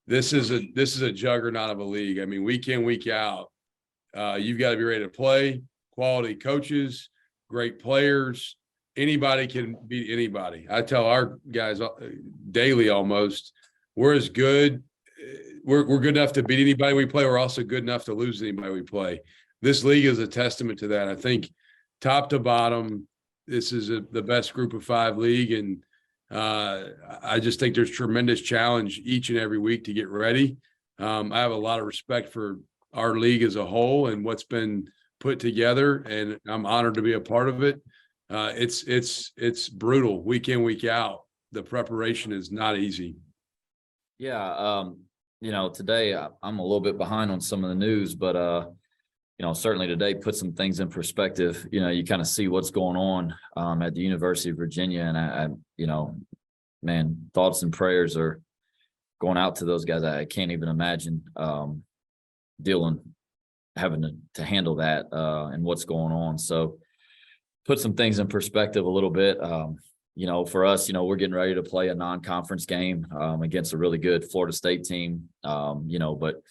This is a juggernaut of a league. I mean, week in, week out, you've got to be ready to play. Quality coaches, great players. Anybody can beat anybody. I tell our guys daily almost, we're as good. We're good enough to beat anybody we play. We're also good enough to lose anybody we play. This league is a testament to that. I think top to bottom, this is the best group of 5 league. And I just think there's tremendous challenge each and every week to get ready. I have a lot of respect for our league as a whole and what's been put together, and I'm honored to be a part of it. It's brutal week in, week out. The preparation is not easy.
Yeah, today I'm a little bit behind on some of the news, but certainly today put some things in perspective. You kind of see what's going on at the University of Virginia, and I man, thoughts and prayers are going out to those guys. I can't even imagine having to handle that and what's going on. So put some things in perspective a little bit. For us, we're getting ready to play a non-conference game against a really good Florida State team. But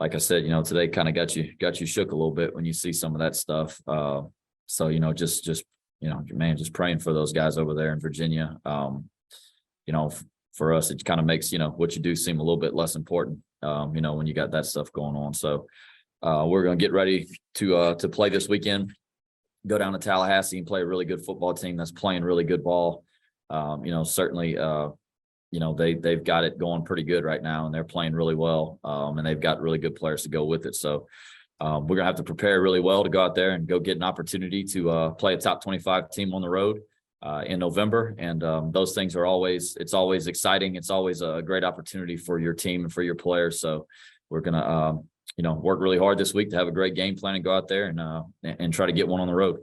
like I said, today kind of got you shook a little bit when you see some of that stuff. Just praying for those guys over there in Virginia. For us, it kind of makes, what you do seem a little bit less important, when you got that stuff going on. So we're going to get ready to play this weekend. Go down to Tallahassee and play a really good football team that's playing really good ball. Certainly, they've got it going pretty good right now, and they're playing really well. And they've got really good players to go with it. So we're going to have to prepare really well to go out there and go get an opportunity to play a top 25 team on the road in November. And those things are it's always exciting. It's always a great opportunity for your team and for your players. So we're going to, work really hard this week to have a great game plan and go out there and try to get one on the road.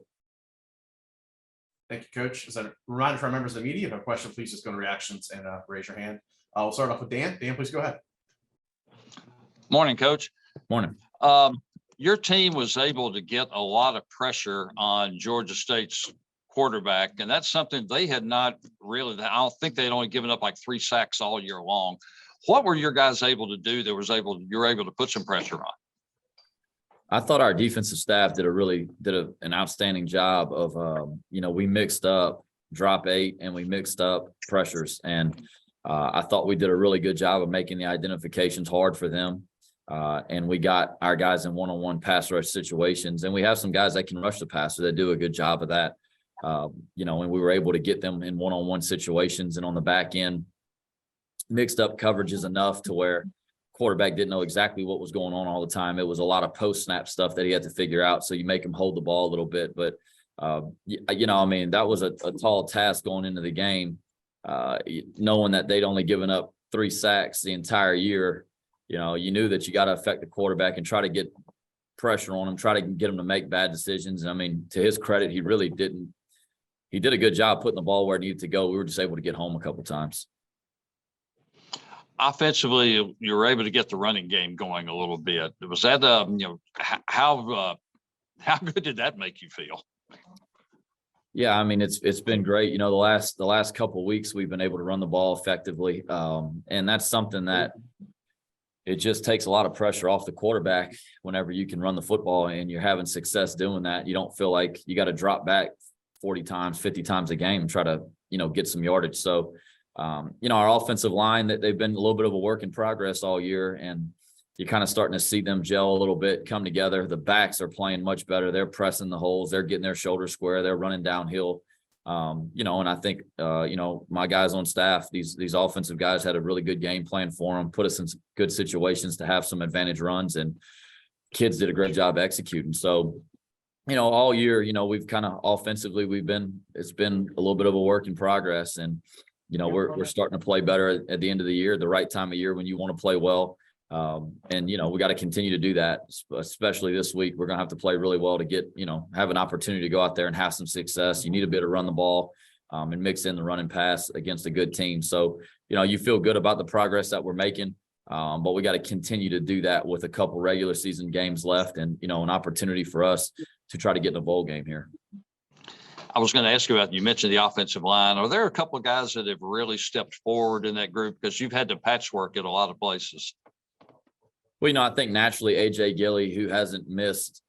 Thank you, Coach. As a reminder for our members of the media, if you have a question, please just go to reactions and raise your hand. We'll start off with Dan. Dan, please go ahead.
Morning, Coach.
Morning.
Your team was able to get a lot of pressure on Georgia State's quarterback, and that's something they had not really. I don't think they'd only given up like 3 sacks all year long. What were your guys able to do that you're able to put some pressure on?
I thought our defensive staff did an outstanding job of, we mixed up drop 8 and we mixed up pressures. And I thought we did a really good job of making the identifications hard for them. And we got our guys in one-on-one pass rush situations. And we have some guys that can rush the passer that do a good job of that. And we were able to get them in one-on-one situations, and on the back end, mixed up coverages enough to where quarterback didn't know exactly what was going on all the time. It was a lot of post snap stuff that he had to figure out. So you make him hold the ball a little bit, but that was a tall task going into the game, knowing that they'd only given up 3 sacks the entire year. You knew that you got to affect the quarterback and try to get pressure on him, try to get him to make bad decisions. And to his credit, he really didn't. He did a good job putting the ball where it needed to go. We were just able to get home a couple of times.
Offensively, you were able to get the running game going a little bit. Was that, how good did that make you feel?
Yeah, it's been great. The last couple of weeks we've been able to run the ball effectively, and that's something that it just takes a lot of pressure off the quarterback whenever you can run the football and you're having success doing that. You don't feel like you got to drop back 40 times, 50 times a game and try to get some yardage. So. Our offensive line, that they've been a little bit of a work in progress all year, and you're kind of starting to see them gel a little bit, come together. The backs are playing much better. They're pressing the holes. They're getting their shoulders square. They're running downhill. And I think, my guys on staff, these offensive guys had a really good game plan for them, put us in some good situations to have some advantage runs, and kids did a great job executing. So, all year, we've kind of offensively, it's been a little bit of a work in progress, and we're starting to play better at the end of the year, the right time of year when you want to play well. And we got to continue to do that, especially this week. We're going to have to play really well to get, have an opportunity to go out there and have some success. You need a bit of run the ball and mix in the run and pass against a good team. So, you feel good about the progress that we're making, but we got to continue to do that with a couple regular season games left and, an opportunity for us to try to get in a bowl game here.
I was going to ask you about, you mentioned the offensive line. Are there a couple of guys that have really stepped forward in that group? Because you've had to patchwork at a lot of places.
Well, I think naturally AJ Gilly, who hasn't missed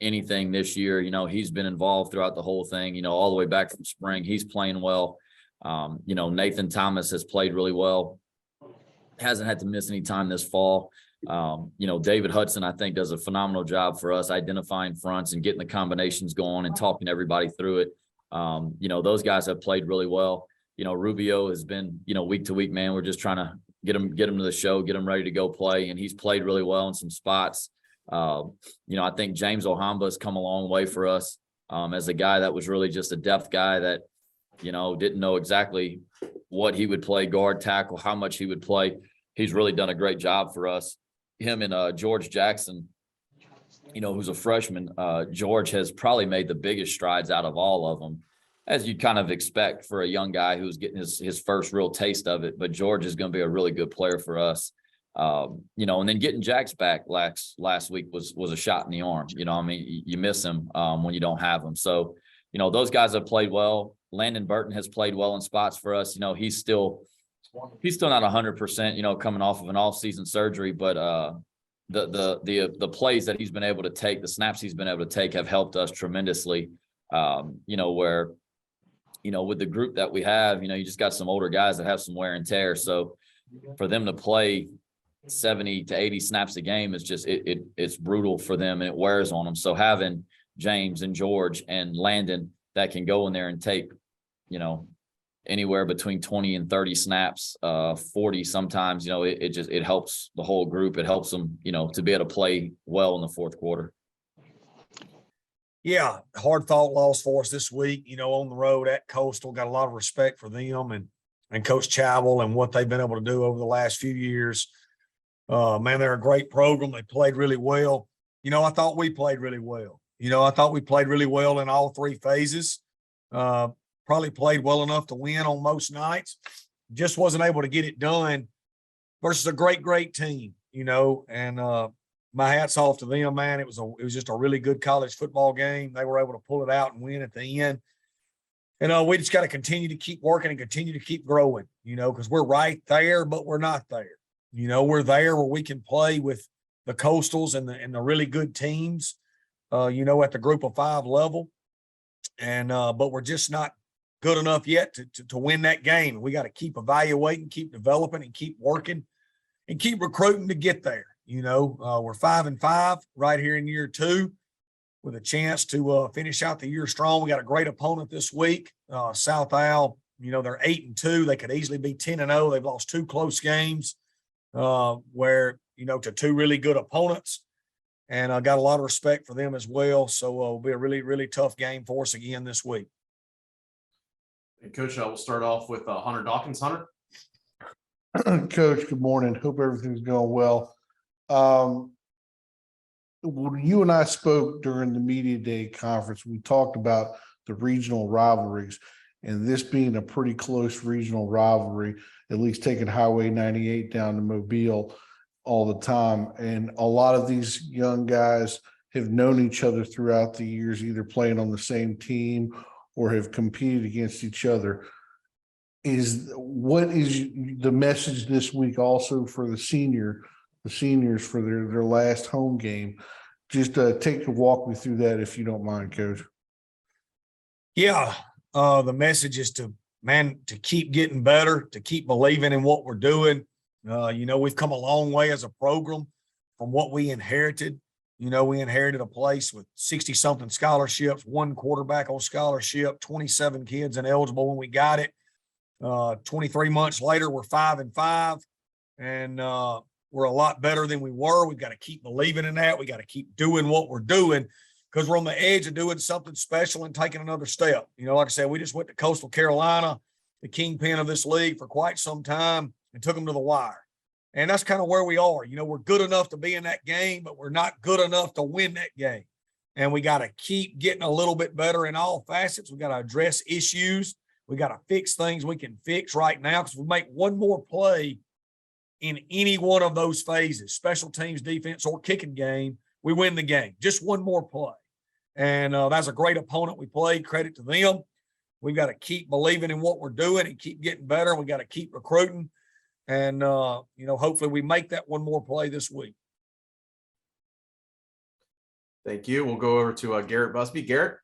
anything this year, he's been involved throughout the whole thing, all the way back from spring. He's playing well. Nathan Thomas has played really well. Hasn't had to miss any time this fall. David Hudson, I think, does a phenomenal job for us identifying fronts and getting the combinations going and talking everybody through it. Those guys have played really well. Rubio has been, week to week, man. We're just trying to get him to the show, get him ready to go play. And he's played really well in some spots. I think James Ohamba has come a long way for us as a guy that was really just a depth guy that, didn't know exactly what he would play, guard, tackle, how much he would play. he's really done a great job for us. Him and George Jackson, who's a freshman. George has probably made the biggest strides out of all of them, as you'd kind of expect for a young guy who's getting his first real taste of it. But George is going to be a really good player for us. And then getting Jax back last week was a shot in the arm. You miss him when you don't have him. So, those guys have played well. Landon Burton has played well in spots for us. He's still not 100%, coming off of an off-season surgery, but the plays that he's been able to take, the snaps he's been able to take have helped us tremendously. Where with the group that we have, you just got some older guys that have some wear and tear. So for them to play 70 to 80 snaps a game is just, it's brutal for them and it wears on them. So having James and George and Landon that can go in there and take, anywhere between 20 and 30 snaps, 40 sometimes, it helps the whole group. It helps them, to be able to play well in the fourth quarter.
Yeah, hard fought loss for us this week, on the road at Coastal. Got a lot of respect for them and Coach Chadwell and what they've been able to do over the last few years. Man, they're a great program. They played really well. I thought we played really well. I thought we played really well in all three phases. Probably played well enough to win on most nights. Just wasn't able to get it done versus a great team, and my hat's off to them, man. It was just a really good college football game. They were able to pull it out and win at the end. And we just got to continue to keep working and continue to keep growing, because we're right there, but we're not there. We're there where we can play with the Coastals and the really good teams, at the group of 5 level. And but we're just not good enough yet to win that game. We got to keep evaluating, keep developing, and keep working and keep recruiting to get there. We're 5-5 right here in year 2 with a chance to finish out the year strong. We got a great opponent this week, South Al. They're 8-2. They could easily be 10-0. They've lost 2 close games where, to 2 really good opponents. And I got a lot of respect for them as well. So it'll be a really, really tough game for us again this week.
And Coach, we'll start off with Hunter Dawkins. Hunter.
Coach, good morning. Hope everything's going well. When you and I spoke during the media day conference, we talked about the regional rivalries and this being a pretty close regional rivalry, at least taking Highway 98 down to Mobile all the time. And a lot of these young guys have known each other throughout the years, either playing on the same team or have competed against each other. What is the message this week also for the seniors for their last home game? Just walk me through that if you don't mind, Coach.
Yeah, the message is to keep getting better, to keep believing in what we're doing. We've come a long way as a program from what we inherited. We inherited a place with 60-something scholarships, 1 quarterback on scholarship, 27 kids ineligible when we got it. 23 months later, we're 5-5, and we're a lot better than we were. We've got to keep believing in that. We got to keep doing what we're doing because we're on the edge of doing something special and taking another step. Like I said, we just went to Coastal Carolina, the kingpin of this league for quite some time, and took them to the wire. And that's kind of where we are. We're good enough to be in that game, but we're not good enough to win that game. And we got to keep getting a little bit better in all facets. We got to address issues. We got to fix things we can fix right now, because if we make one more play in any one of those phases, special teams, defense, or kicking game, we win the game. Just one more play. And that's a great opponent we played. Credit to them. We've got to keep believing in what we're doing and keep getting better. We got to keep recruiting. And, hopefully we make that one more play this week.
Thank you. We'll go over to Garrett Busby. Garrett.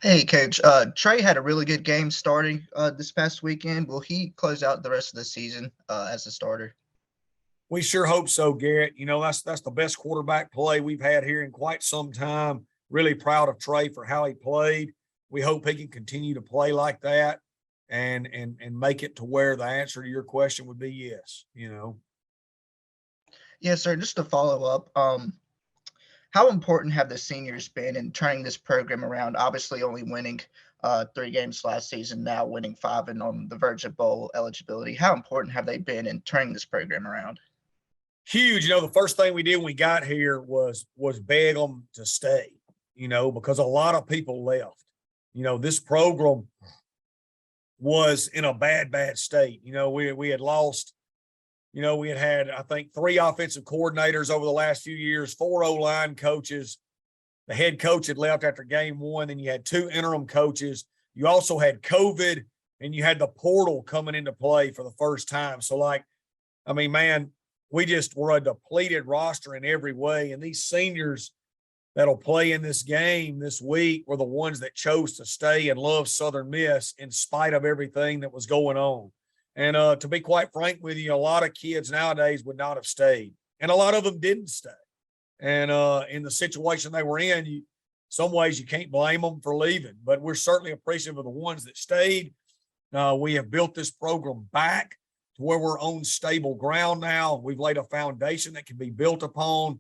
Hey, Coach. Trey had a really good game starting this past weekend. Will he close out the rest of the season as a starter?
We sure hope so, Garrett. That's the best quarterback play we've had here in quite some time. Really proud of Trey for how he played. We hope he can continue to play like that and make it to where the answer to your question would be yes.
Yes, sir. Just to follow up, how important have the seniors been in turning this program around? Obviously only winning 3 games last season, now winning 5 and on the verge of bowl eligibility. How important have they been in turning this program around?
Huge. The first thing we did when we got here was beg them to stay, because a lot of people left. This program was in a bad state. We had lost, we had, I think, 3 offensive coordinators over the last few years, 4 O-line coaches. The head coach had left after game 1. Then you had 2 interim coaches. You also had COVID, and you had the portal coming into play for the first time. So, man, we just were a depleted roster in every way. And these seniors that'll play in this game this week were the ones that chose to stay and love Southern Miss in spite of everything that was going on. And to be quite frank with you, a lot of kids nowadays would not have stayed. And a lot of them didn't stay. And in the situation they were in, some ways you can't blame them for leaving. But we're certainly appreciative of the ones that stayed. We have built this program back to where we're on stable ground now. We've laid a foundation that can be built upon.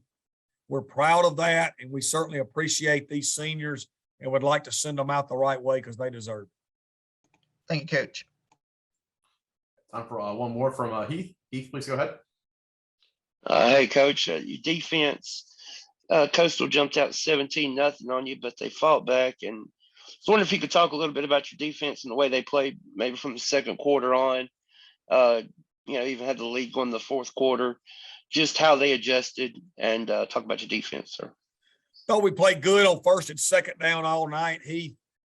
We're proud of that, and we certainly appreciate these seniors and would like to send them out the right way because they deserve it.
Thank you, Coach.
Time for one more from Heath. Heath, please go ahead.
Hey, Coach, your defense, Coastal jumped out 17-0 on you, but they fought back. And I was wondering if you could talk a little bit about your defense and the way they played, maybe from the second quarter on. Even had the lead going the fourth quarter, just how they adjusted, and talk about your defense, sir.
Thought we played good on first and second down all night.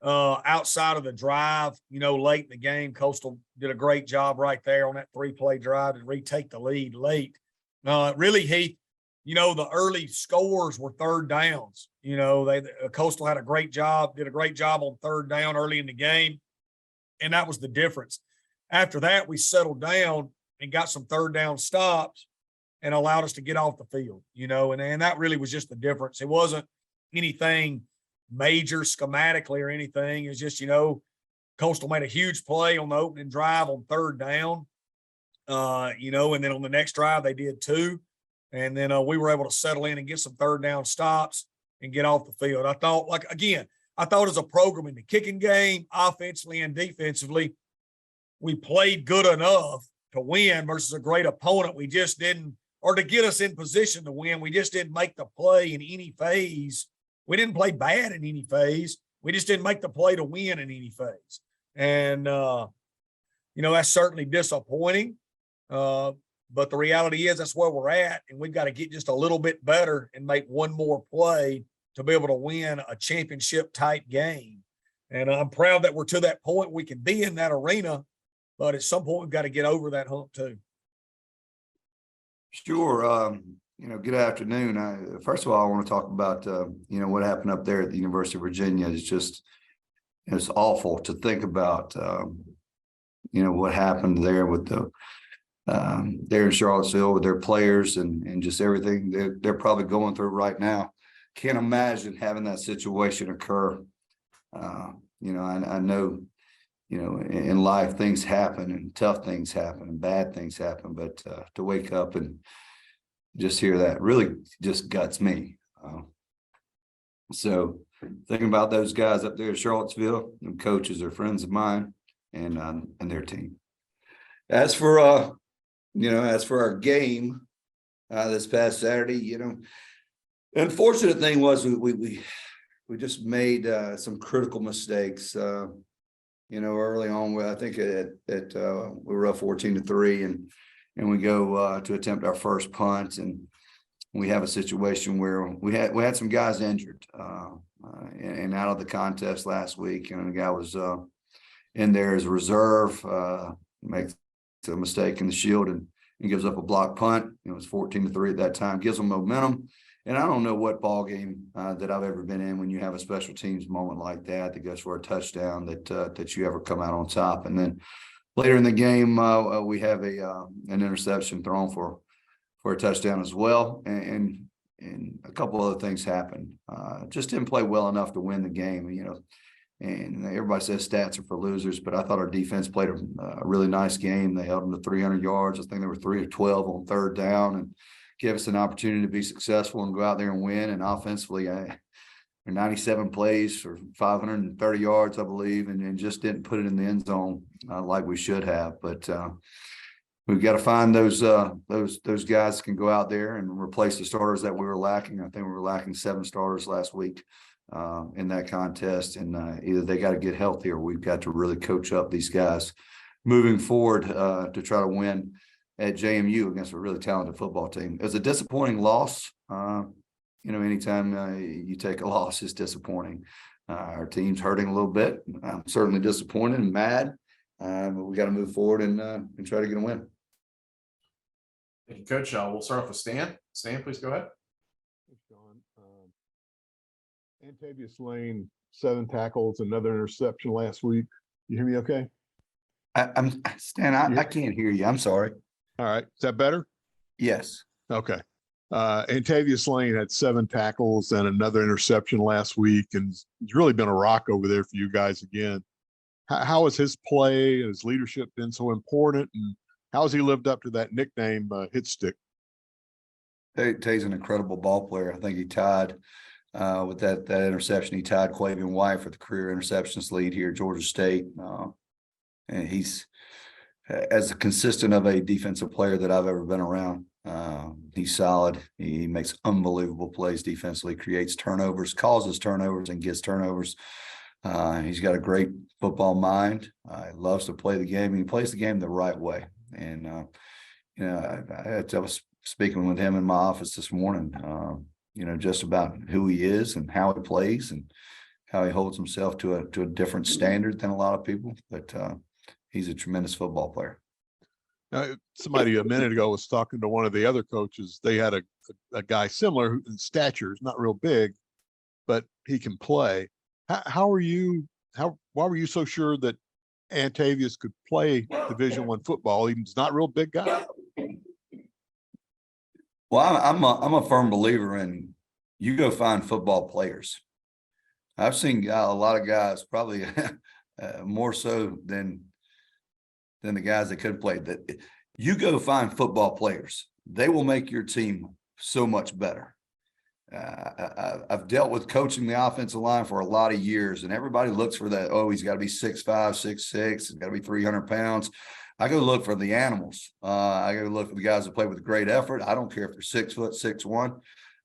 Outside of the drive, late in the game, Coastal did a great job right there on that 3-play drive to retake the lead late. Really, Heath, the early scores were third downs. Coastal had a great job, did a great job on third down early in the game, and that was the difference. After that, we settled down and got some third down stops and allowed us to get off the field, and that really was just the difference. It wasn't anything major schematically or anything. It's just, Coastal made a huge play on the opening drive on third down, and then on the next drive they did 2. And then we were able to settle in and get some third down stops and get off the field. I thought, as a program in the kicking game, offensively and defensively, we played good enough to win versus a great opponent. We just didn't, or to get us in position to win, we just didn't make the play in any phase. We didn't play bad in any phase. We just didn't make the play to win in any phase. And, that's certainly disappointing. But the reality is that's where we're at, and we've got to get just a little bit better and make one more play to be able to win a championship type game. And I'm proud that we're to that point. We can be in that arena, but at some point we've got to get over that hump too.
Sure. Good afternoon. First of all, I want to talk about, what happened up there at the University of Virginia. It's awful to think about, what happened there with there in Charlottesville with their players and just everything they're probably going through right now. Can't imagine having that situation occur. I know, in life things happen and tough things happen and bad things happen, but to wake up and just hear that really just guts me. So thinking about those guys up there in Charlottesville, and coaches are friends of mine and their team. As for our game this past Saturday, unfortunate thing was we just made some critical mistakes. Early on, I think we were up 14-3, and we go to attempt our first punt, and we have a situation where we had some guys injured and out of the contest last week, and the guy was in there as a reserve, makes a mistake in the shield and gives up a block punt. It was 14-3 at that time, gives them momentum. And I don't know what ball game that I've ever been in when you have a special teams moment like that goes for a touchdown that you ever come out on top. And then later in the game, we have an interception thrown for a touchdown as well. And a couple other things happened. Just didn't play well enough to win the game, and everybody says stats are for losers, but I thought our defense played a really nice game. They held them to 300 yards. I think they were 3 of 12 on third down, and give us an opportunity to be successful and go out there and win. And offensively, 97 plays for 530 yards, I believe, and just didn't put it in the end zone like we should have. But we've got to find those guys that can go out there and replace the starters that we were lacking. I think we were lacking 7 starters last week in that contest, and either they got to get healthy or we've got to really coach up these guys moving forward to try to win at JMU against a really talented football team. It was a disappointing loss. Anytime you take a loss, it's disappointing. Our team's hurting a little bit. I'm certainly disappointed and mad, but we got to move forward and try to get a win.
Thank you, Coach. We'll start off with Stan. Stan, please go ahead.
Antavius Lane, 7 tackles, another interception last week. You hear me okay?
I'm Stan, I can't hear you. I'm sorry.
All right. Is that better?
Yes.
Okay. Antavius Lane had 7 tackles and another interception last week, and he's really been a rock over there for you guys again. How has his play and his leadership been so important, and how has he lived up to that nickname, Hit Stick?
Tay's an incredible ball player. I think he tied with that interception. He tied Quavian White for the career interceptions lead here at Georgia State. And he's as consistent of a defensive player that I've ever been around. He's solid. He makes unbelievable plays defensively, creates turnovers, causes turnovers, and gets turnovers. He's got a great football mind. He loves to play the game. He plays the game the right way. And, I was speaking with him in my office this morning, just about who he is and how he plays and how he holds himself to a different standard than a lot of people. But he's a tremendous football player.
Somebody a minute ago was talking to one of the other coaches. They had a guy similar in stature, not real big, but he can play. Why were you so sure that Antavius could play Division I football? He's not a real big guy.
Well, I'm a firm believer in you go find football players. I've seen a lot of guys, probably more so than the guys that could play. That you go find football players. They will make your team so much better. I've dealt with coaching the offensive line for a lot of years, and everybody looks for that. Oh, he's got to be 6'5", 6'6", he's got to be 300 pounds. I go look for the animals. I go look for the guys that play with great effort. I don't care if they're 6 foot, 6'1".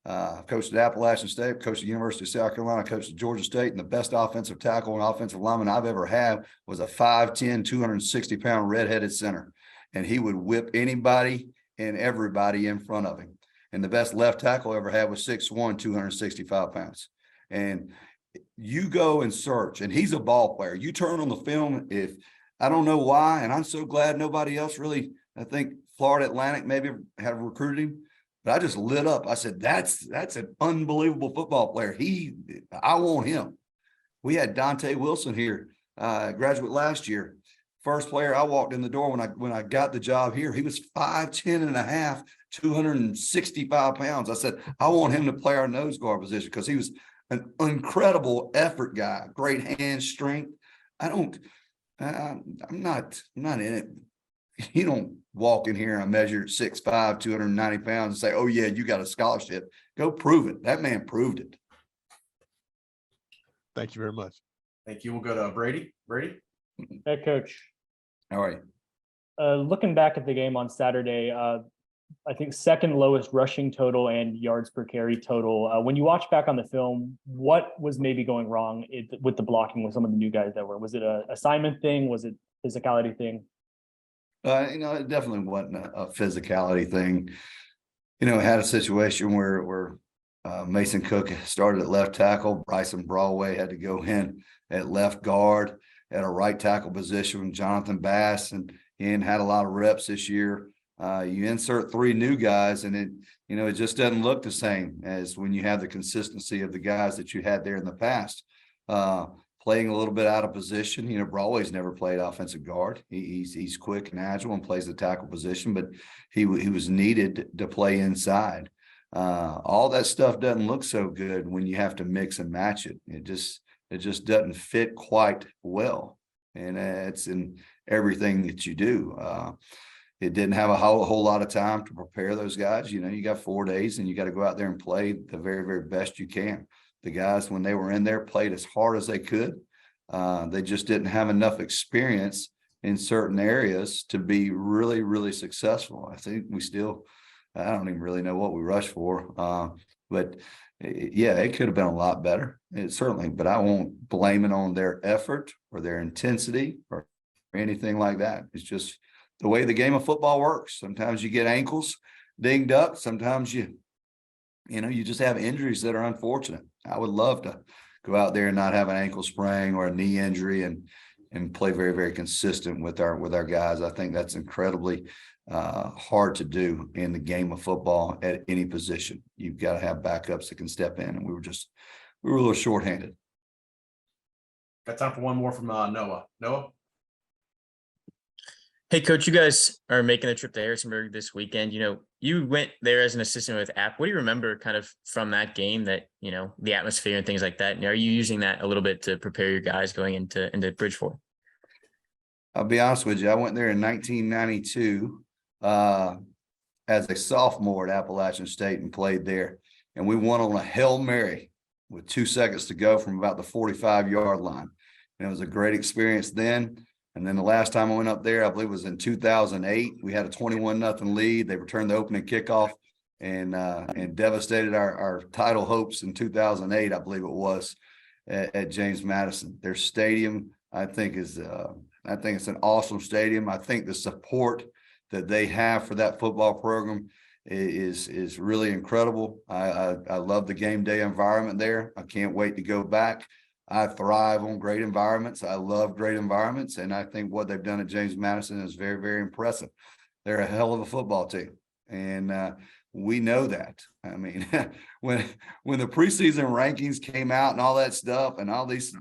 I've coached at Appalachian State, coached at the University of South Carolina, coached at Georgia State, and the best offensive tackle and offensive lineman I've ever had was a 5'10", 260-pound redheaded center. And he would whip anybody and everybody in front of him. And the best left tackle I ever had was 6'1", 265 pounds. And you go and search, and he's a ball player. You turn on the film, if I don't know why, and I'm so glad nobody else really, I think Florida Atlantic maybe had recruited him, but I just lit up. I said, that's an unbelievable football player. I want him. We had Dante Wilson here, graduate last year. First player I walked in the door when I got the job here. He was 5'10" and a half, 265 pounds. I said, I want him to play our nose guard position because he was an incredible effort guy, great hand strength. I'm not in it. You don't walk in here and measure 6'5", 290 pounds and say, oh yeah, you got a scholarship. Go prove it. That man proved it.
Thank you very much.
Thank you. We'll go to Brady. Brady.
Hey, Coach.
All right.
Looking back at the game on Saturday, I think second lowest rushing total and yards per carry total. When you watch back on the film, what was maybe going wrong with the blocking with some of the new guys that were? Was it a assignment thing? Was it physicality thing?
It definitely wasn't a physicality thing. Had a situation where Mason Cook started at left tackle. Bryson Broadway had to go in at left guard at a right tackle position with Jonathan Bass, and had a lot of reps this year. You insert 3 new guys, and it just doesn't look the same as when you have the consistency of the guys that you had there in the past. Playing a little bit out of position. Broadway's never played offensive guard. He's quick and agile and plays the tackle position, but he was needed to play inside. All that stuff doesn't look so good when you have to mix and match it. It just doesn't fit quite well, and it's in everything that you do. it didn't have a whole lot of time to prepare those guys. You know, you got 4 days and you got to go out there and play the very, very best you can. The guys, when they were in there, played as hard as they could. They just didn't have enough experience in certain areas to be really, really successful. I think I don't even really know what we rushed for. But yeah, it could have been a lot better. It certainly, but I won't blame it on their effort or their intensity or anything like that. It's just the way the game of football works. Sometimes you get ankles dinged up. Sometimes you just have injuries that are unfortunate. I would love to go out there and not have an ankle sprain or a knee injury and play very, very consistent with our guys. I think that's incredibly hard to do in the game of football at any position. You've got to have backups that can step in, and we were a little shorthanded.
Got time for one more from Noah. Noah?
Hey, Coach, you guys are making a trip to Harrisonburg this weekend. You know, you went there as an assistant with App. What do you remember kind of from that game, that, you know, the atmosphere and things like that? And are you using that a little bit to prepare your guys going into Bridgeport?
I'll be honest with you. I went there in 1992 as a sophomore at Appalachian State and played there. And we won on a Hail Mary with 2 seconds to go from about the 45-yard line. And it was a great experience then. And then the last time I went up there, I believe it was in 2008. We had a 21-0 lead. They returned the opening kickoff and devastated our title hopes in 2008, I believe it was, at James Madison. Their stadium, I think it's an awesome stadium. I think the support that they have for that football program is really incredible. I love the game day environment there. I can't wait to go back. I thrive on great environments. I love great environments. And I think what they've done at James Madison is very, very impressive. They're a hell of a football team. And we know that. I mean, when the preseason rankings came out and all that stuff and all these,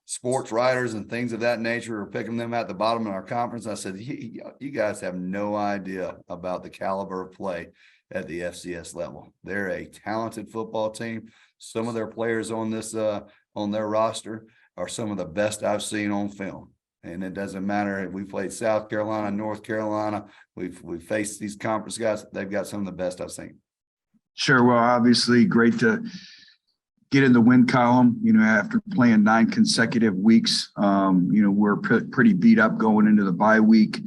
sports writers and things of that nature are picking them at the bottom of our conference, I said, you guys have no idea about the caliber of play at the FCS level. They're a talented football team. Some of their players on their roster are some of the best I've seen on film. And it doesn't matter if we played South Carolina, North Carolina, we've faced these conference guys. They've got some of the best I've seen.
Sure. Well, obviously great to get in the win column, after playing 9 consecutive weeks. We're pretty beat up going into the bye week.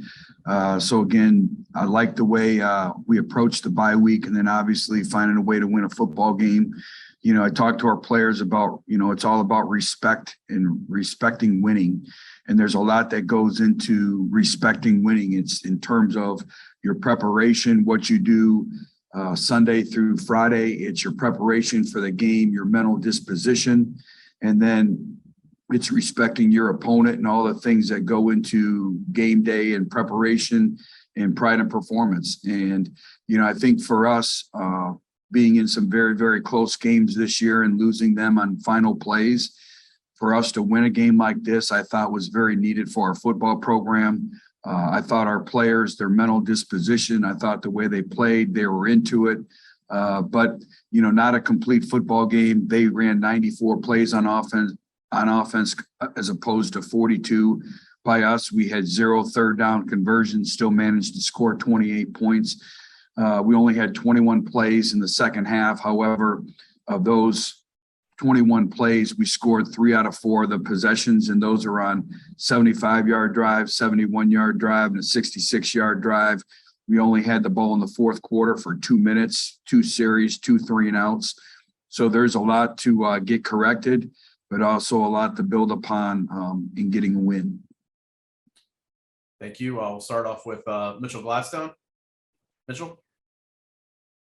So again, I like the way we approach the bye week, and then obviously finding a way to win a football game. I talked to our players about, it's all about respect and respecting winning. And there's a lot that goes into respecting winning. It's in terms of your preparation, what you do Sunday through Friday. It's your preparation for the game, your mental disposition, and then it's respecting your opponent and all the things that go into game day and preparation and pride and performance. And, I think for us, being in some very, very close games this year and losing them on final plays, for us to win a game like this, I thought was very needed for our football program. I thought our players, their mental disposition, I thought the way they played, they were into it. But, not a complete football game. They ran 94 plays on offense as opposed to 42 by us. We had 0 third down conversions, still managed to score 28 points. We only had 21 plays in the second half. However, of those 21 plays, we scored 3 out of 4 of the possessions, and those are on 75-yard drive, 71-yard drive, and a 66-yard drive. We only had the ball in the fourth quarter for 2 minutes, 2 series, 2 3-and-outs. So there's a lot to get corrected, but also a lot to build upon in getting a win.
Thank you. We'll start off with Mitchell Gladstone. Mitchell?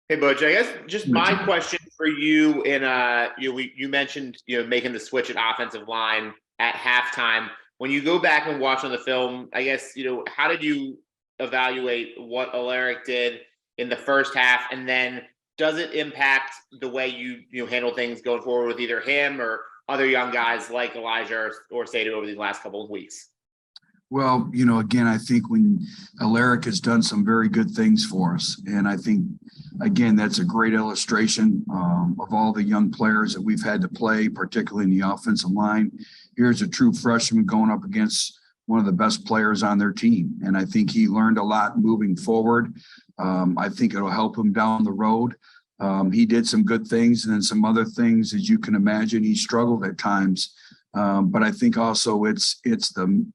Hey, Butch, I guess just my question for you, and you mentioned making the switch at offensive line at halftime. When you go back and watch on the film, I guess how did you evaluate what Alaric did in the first half, and then does it impact the way you handle things going forward with either him or other young guys like Elijah or Sado over these last couple of weeks?
Well, again, I think when Alaric has done some very good things for us, and I think, again, that's a great illustration of all the young players that we've had to play, particularly in the offensive line. Here's a true freshman going up against one of the best players on their team. And I think he learned a lot moving forward. I think it'll help him down the road. He did some good things, and then some other things, as you can imagine, he struggled at times. But I think also it's the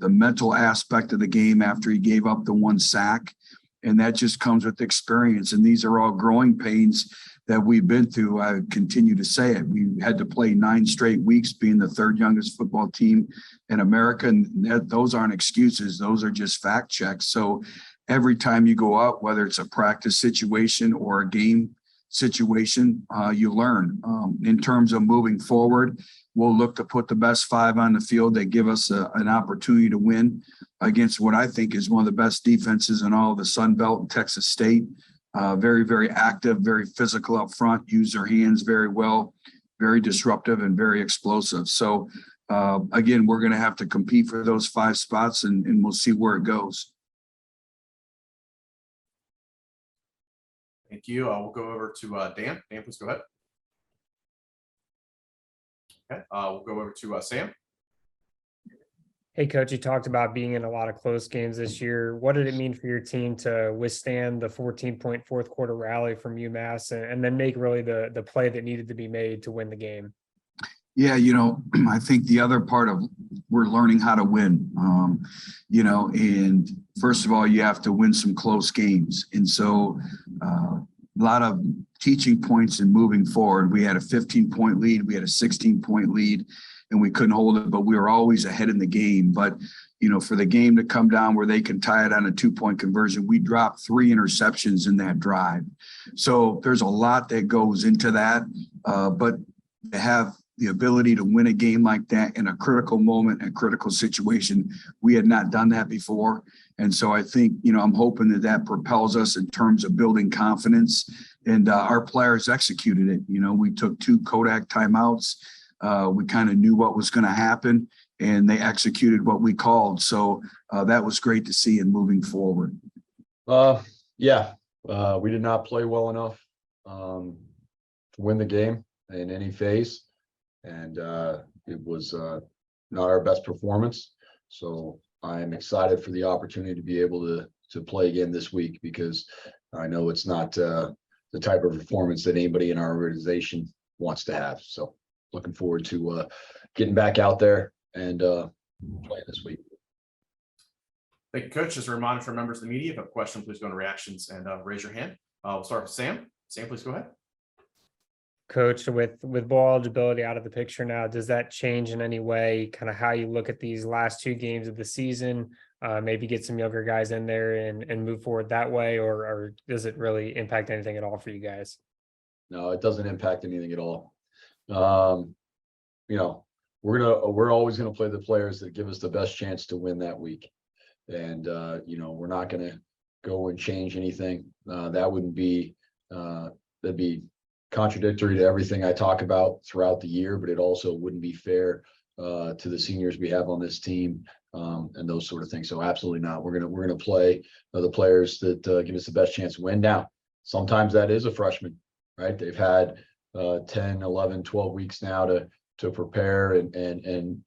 mental aspect of the game after he gave up the one sack. And that just comes with experience. And these are all growing pains that we've been through. I continue to say it. We had to play 9 straight weeks being the 3rd youngest football team in America. And those aren't excuses. Those are just fact checks. So every time you go out, whether it's a practice situation or a game situation, you learn. In terms of moving forward, we'll look to put the best 5 on the field that give us an opportunity to win against what I think is one of the best defenses in all of the Sun Belt and Texas State. Very, very active, very physical up front, use their hands very well, very disruptive and very explosive. So again, we're going to have to compete for those 5 spots, and we'll see where it goes.
Thank you. We'll go over to Dan. Dan, please go ahead. Okay. We'll go over to Sam.
Hey, Coach, you talked about being in a lot of close games this year. What did it mean for your team to withstand the 14-point fourth quarter rally from UMass and then make really the play that needed to be made to win the game?
Yeah, I think the other part of we're learning how to win, and first of all, you have to win some close games. And so a lot of teaching points in moving forward. We had a 15-point lead. We had a 16-point lead, and we couldn't hold it, but we were always ahead in the game. But, for the game to come down where they can tie it on a 2-point conversion, we dropped 3 interceptions in that drive. So there's a lot that goes into that, but to have the ability to win a game like that in a critical moment, a critical situation, we had not done that before. And so I think, I'm hoping that propels us in terms of building confidence, and our players executed it. We took 2 Kodak timeouts. We kind of knew what was going to happen, and they executed what we called. So that was great to see in moving forward.
We did not play well enough to win the game in any phase. And it was not our best performance. So I'm excited for the opportunity to be able to play again this week, because I know it's not the type of performance that anybody in our organization wants to have. So looking forward to getting back out there and playing this week.
Thank you, Coach. As a reminder for members of the media, if you have a question, please go into reactions and raise your hand. We'll start with Sam. Sam, please go ahead.
Coach, with ball eligibility out of the picture now, does that change in any way kind of how you look at these last 2 games of the season? Maybe get some younger guys in there and move forward that way, or does it really impact anything at all for you guys?
No, it doesn't impact anything at all. We're always going to play the players that give us the best chance to win that week. And, we're not going to go and change anything. That wouldn't be, that'd be contradictory to everything I talk about throughout the year, but it also wouldn't be fair to the seniors we have on this team, and those sort of things. So absolutely not. We're gonna play the players that give us the best chance to win. Now, sometimes that is a freshman, right? They've had 10, 11, 12 weeks now to prepare and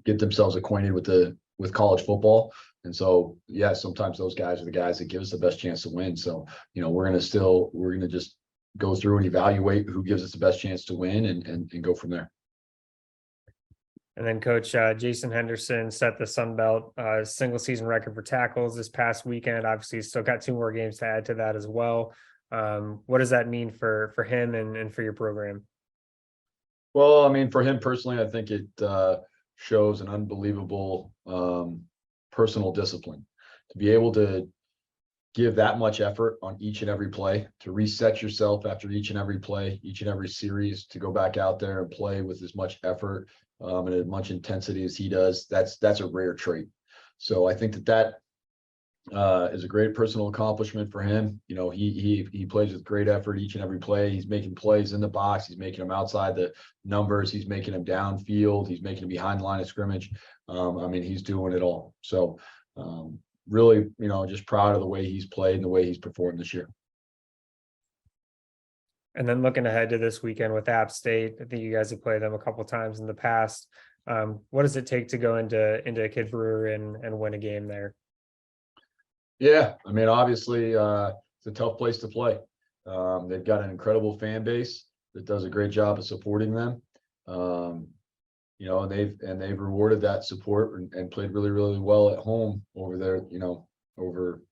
get themselves acquainted with college football. And so, yeah, sometimes those guys are the guys that give us the best chance to win. So, we're gonna just go through and evaluate who gives us the best chance to win and go from there.
And then Coach Jason Henderson set the Sun Belt single season record for tackles this past weekend. Obviously, still got 2 more games to add to that as well. What does that mean for him and for your program?
Well, I mean, for him personally, I think it shows an unbelievable personal discipline to be able to give that much effort on each and every play, to reset yourself after each and every play, each and every series, to go back out there and play with as much effort and as much intensity as he does. That's a rare trait. So I think that is a great personal accomplishment for him. He plays with great effort each and every play. He's making plays in the box. He's making them outside the numbers. He's making them downfield. He's making them behind the line of scrimmage. He's doing it all. So really, just proud of the way he's played and the way he's performed this year.
And then looking ahead to this weekend with App State, I think you guys have played them a couple of times in the past. What does it take to go into Kid Brewer and win a game there?
Yeah, I mean, obviously, it's a tough place to play. They've got an incredible fan base that does a great job of supporting them. You know, and they've rewarded that support and played really, really well at home over their, you know, over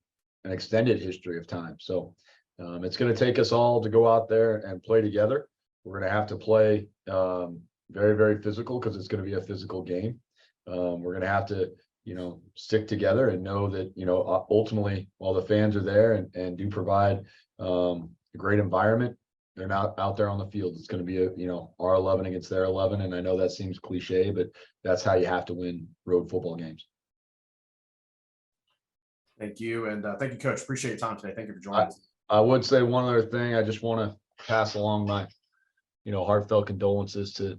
an extended history of time. So it's going to take us all to go out there and play together. We're going to have to play very, very physical because it's going to be a physical game. We're going to have to, you know, stick together and know that, you know, ultimately, while the fans are there and do provide a great environment, they're not out there on the field. It's going to be a, you know, our 11 against their 11. And I know that seems cliche, but that's how you have to win road football games.
Thank you. And thank you, Coach. Appreciate your time today. Thank you for joining us.
I would say one other thing. I just want to pass along my, you know, heartfelt condolences to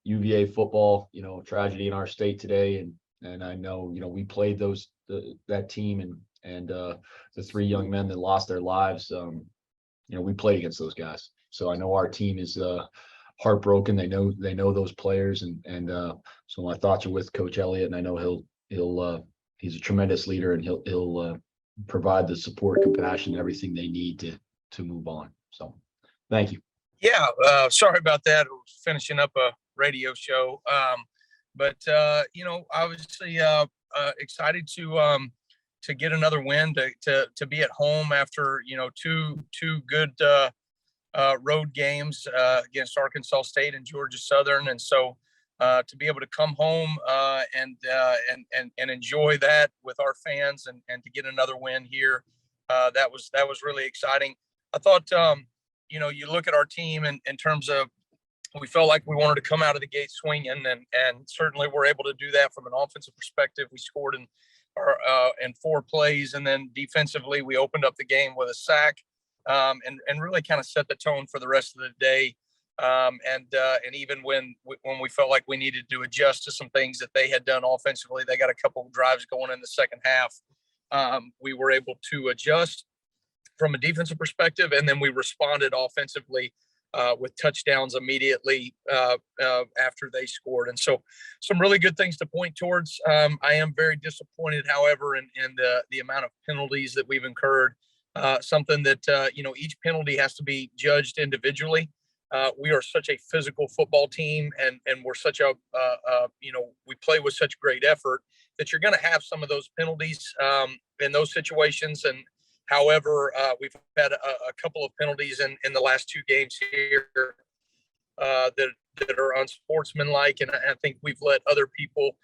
UVA football, you know, tragedy in our state today. And I know, you know, we played that team and the three young men that lost their lives. You know, we played against those guys. So I know our team is heartbroken. They know those players. And so my thoughts are with Coach Elliott, and I know he's a tremendous leader, and he'll provide the support, compassion, everything they need to move on. So thank you.
Yeah, sorry about that. I was finishing up a radio show. But you know, obviously excited to get another win, to be at home after, you know, two good road games against Arkansas State and Georgia Southern. And so to be able to come home and enjoy that with our fans and to get another win here, that was really exciting. I thought, you know, you look at our team in terms of, we felt like we wanted to come out of the gate swinging, and certainly we're able to do that from an offensive perspective. We scored in 4 plays, and then defensively we opened up the game with a sack, and really kind of set the tone for the rest of the day. And even when we felt like we needed to adjust to some things that they had done offensively, they got a couple of drives going in the second half. We were able to adjust from a defensive perspective, and then we responded offensively with touchdowns immediately after they scored. And so some really good things to point towards. I am very disappointed, however, in the amount of penalties that we've incurred. Something that, you know, each penalty has to be judged individually. We are such a physical football team, and we're such a, you know, we play with such great effort that you're going to have some of those penalties in those situations. And however, we've had a couple of penalties in the last 2 games here that are unsportsmanlike, and I think we've let other people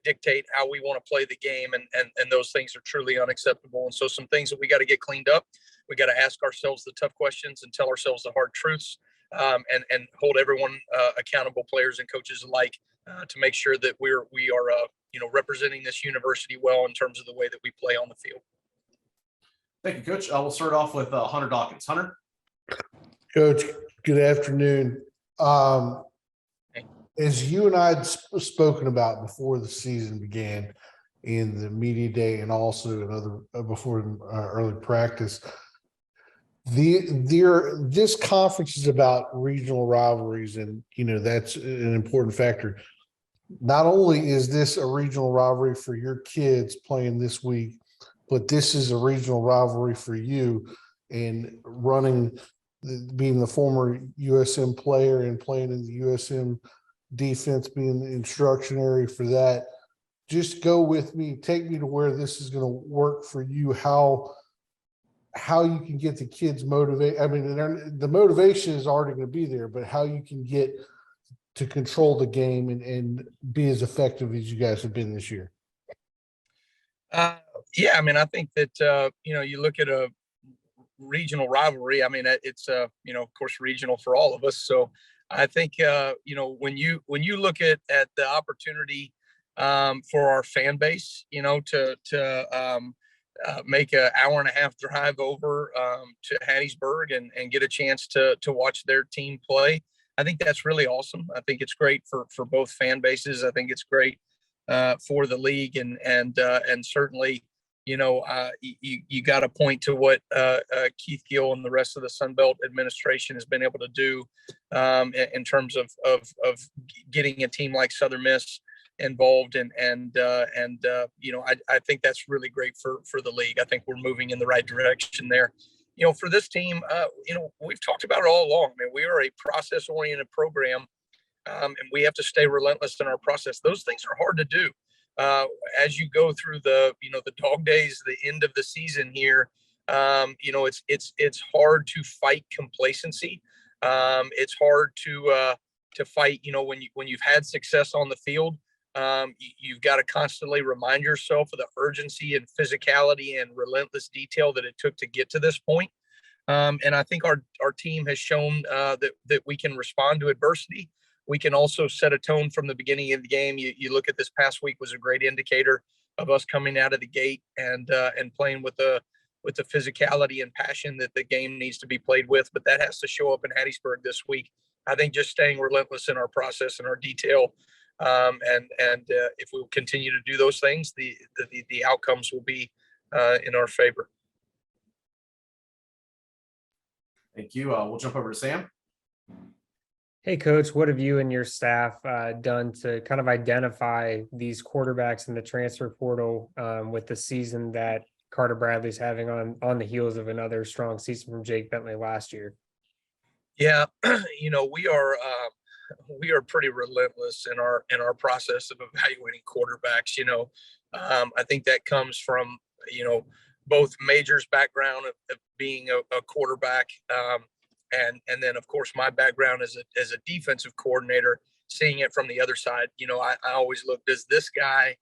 dictate how we want to play the game, and those things are truly unacceptable. And so some things that we got to get cleaned up. We got to ask ourselves the tough questions and tell ourselves the hard truths, and hold everyone accountable, players and coaches alike, to make sure that we are you know, representing this university well in terms of the way that we play on the field.
Thank you, Coach. We'll start off with Hunter Dawkins. Hunter.
Coach, good afternoon. As you and I had spoken about before the season began in the media day, and also in before early practice, this conference is about regional rivalries, and you know that's an important factor. Not only is this a regional rivalry for your kids playing this week, but this is a regional rivalry for you, and being the former USM player and playing in the USM defense, being the instructionary for that. Just go with me, take me to where this is going to work for you, how you can get the kids motivated. I mean, the motivation is already going to be there, but how you can get to control the game and be as effective as you guys have been this year.
Yeah, I mean, I think that, you know, you look at a regional rivalry. I mean, it's, you know, of course, regional for all of us. So I think, you know, when you look at the opportunity for our fan base, you know, to make an hour-and-a-half drive over to Hattiesburg and get a chance to watch their team play, I think that's really awesome. I think it's great for both fan bases. I think it's great for the league, and certainly you got to point to what Keith Gill and the rest of the Sun Belt administration has been able to do in terms of getting a team like Southern Miss involved, and I think that's really great for the league. I think we're moving in the right direction there. For this team, we've talked about it all along. I mean, we are a process-oriented program, and we have to stay relentless in our process. Those things are hard to do. As you go through the dog days, the end of the season here, it's hard to fight complacency. It's hard to fight, when you've had success on the field. You've got to constantly remind yourself of the urgency and physicality and relentless detail that it took to get to this point. And I think our team has shown that we can respond to adversity. We can also set a tone from the beginning of the game. You look at this past week was a great indicator of us coming out of the gate and playing with the physicality and passion that the game needs to be played with. But that has to show up in Hattiesburg this week. I think just staying relentless in our process and our detail, and if we continue to do those things, the outcomes will be in our favor.
Thank you. We'll jump over to Sam.
Hey, Coach, what have you and your staff done to kind of identify these quarterbacks in the transfer portal with the season that Carter Bradley's having on the heels of another strong season from Jake Bentley last year?
Yeah, we are pretty relentless in our process of evaluating quarterbacks. I think that comes from both Major's background of being a quarterback. And then, of course, my background as a defensive coordinator, seeing it from the other side. I always look, does this guy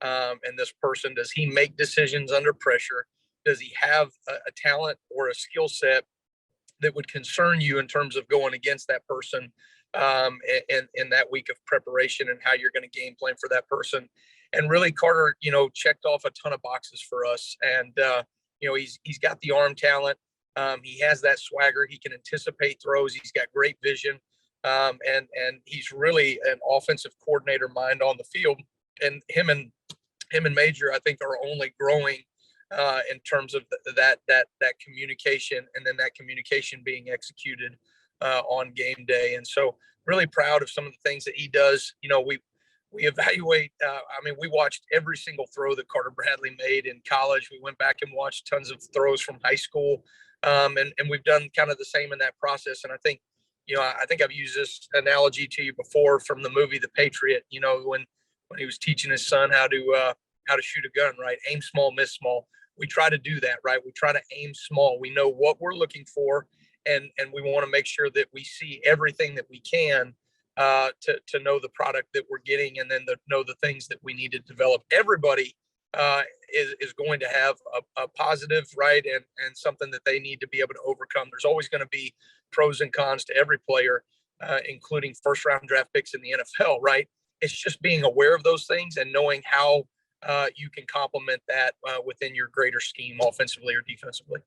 and this person, does he make decisions under pressure? Does he have a talent or a skill set that would concern you in terms of going against that person in that week of preparation and how you're going to game plan for that person? And really, Carter, checked off a ton of boxes for us. And, he's got the arm talent. He has that swagger. He can anticipate throws. He's got great vision. And he's really an offensive coordinator mind on the field. And him and Major, I think, are only growing in terms of that communication, and then that communication being executed on game day. And so really proud of some of the things that he does. We evaluate, we watched every single throw that Carter Bradley made in college. We went back and watched tons of throws from high school. And we've done kind of the same in that process. And I think, I think I've used this analogy to you before from the movie The Patriot, when he was teaching his son how to shoot a gun, right? Aim small, miss small. We try to do that, right? We try to aim small. We know what we're looking for, and we want to make sure that we see everything that we can to know the product that we're getting, and then know the things that we need to develop. Everybody is going to have a positive, right, and something that they need to be able to overcome. There's always going to be pros and cons to every player, including first-round draft picks in the NFL, right? It's just being aware of those things and knowing how you can complement that within your greater scheme, offensively or defensively.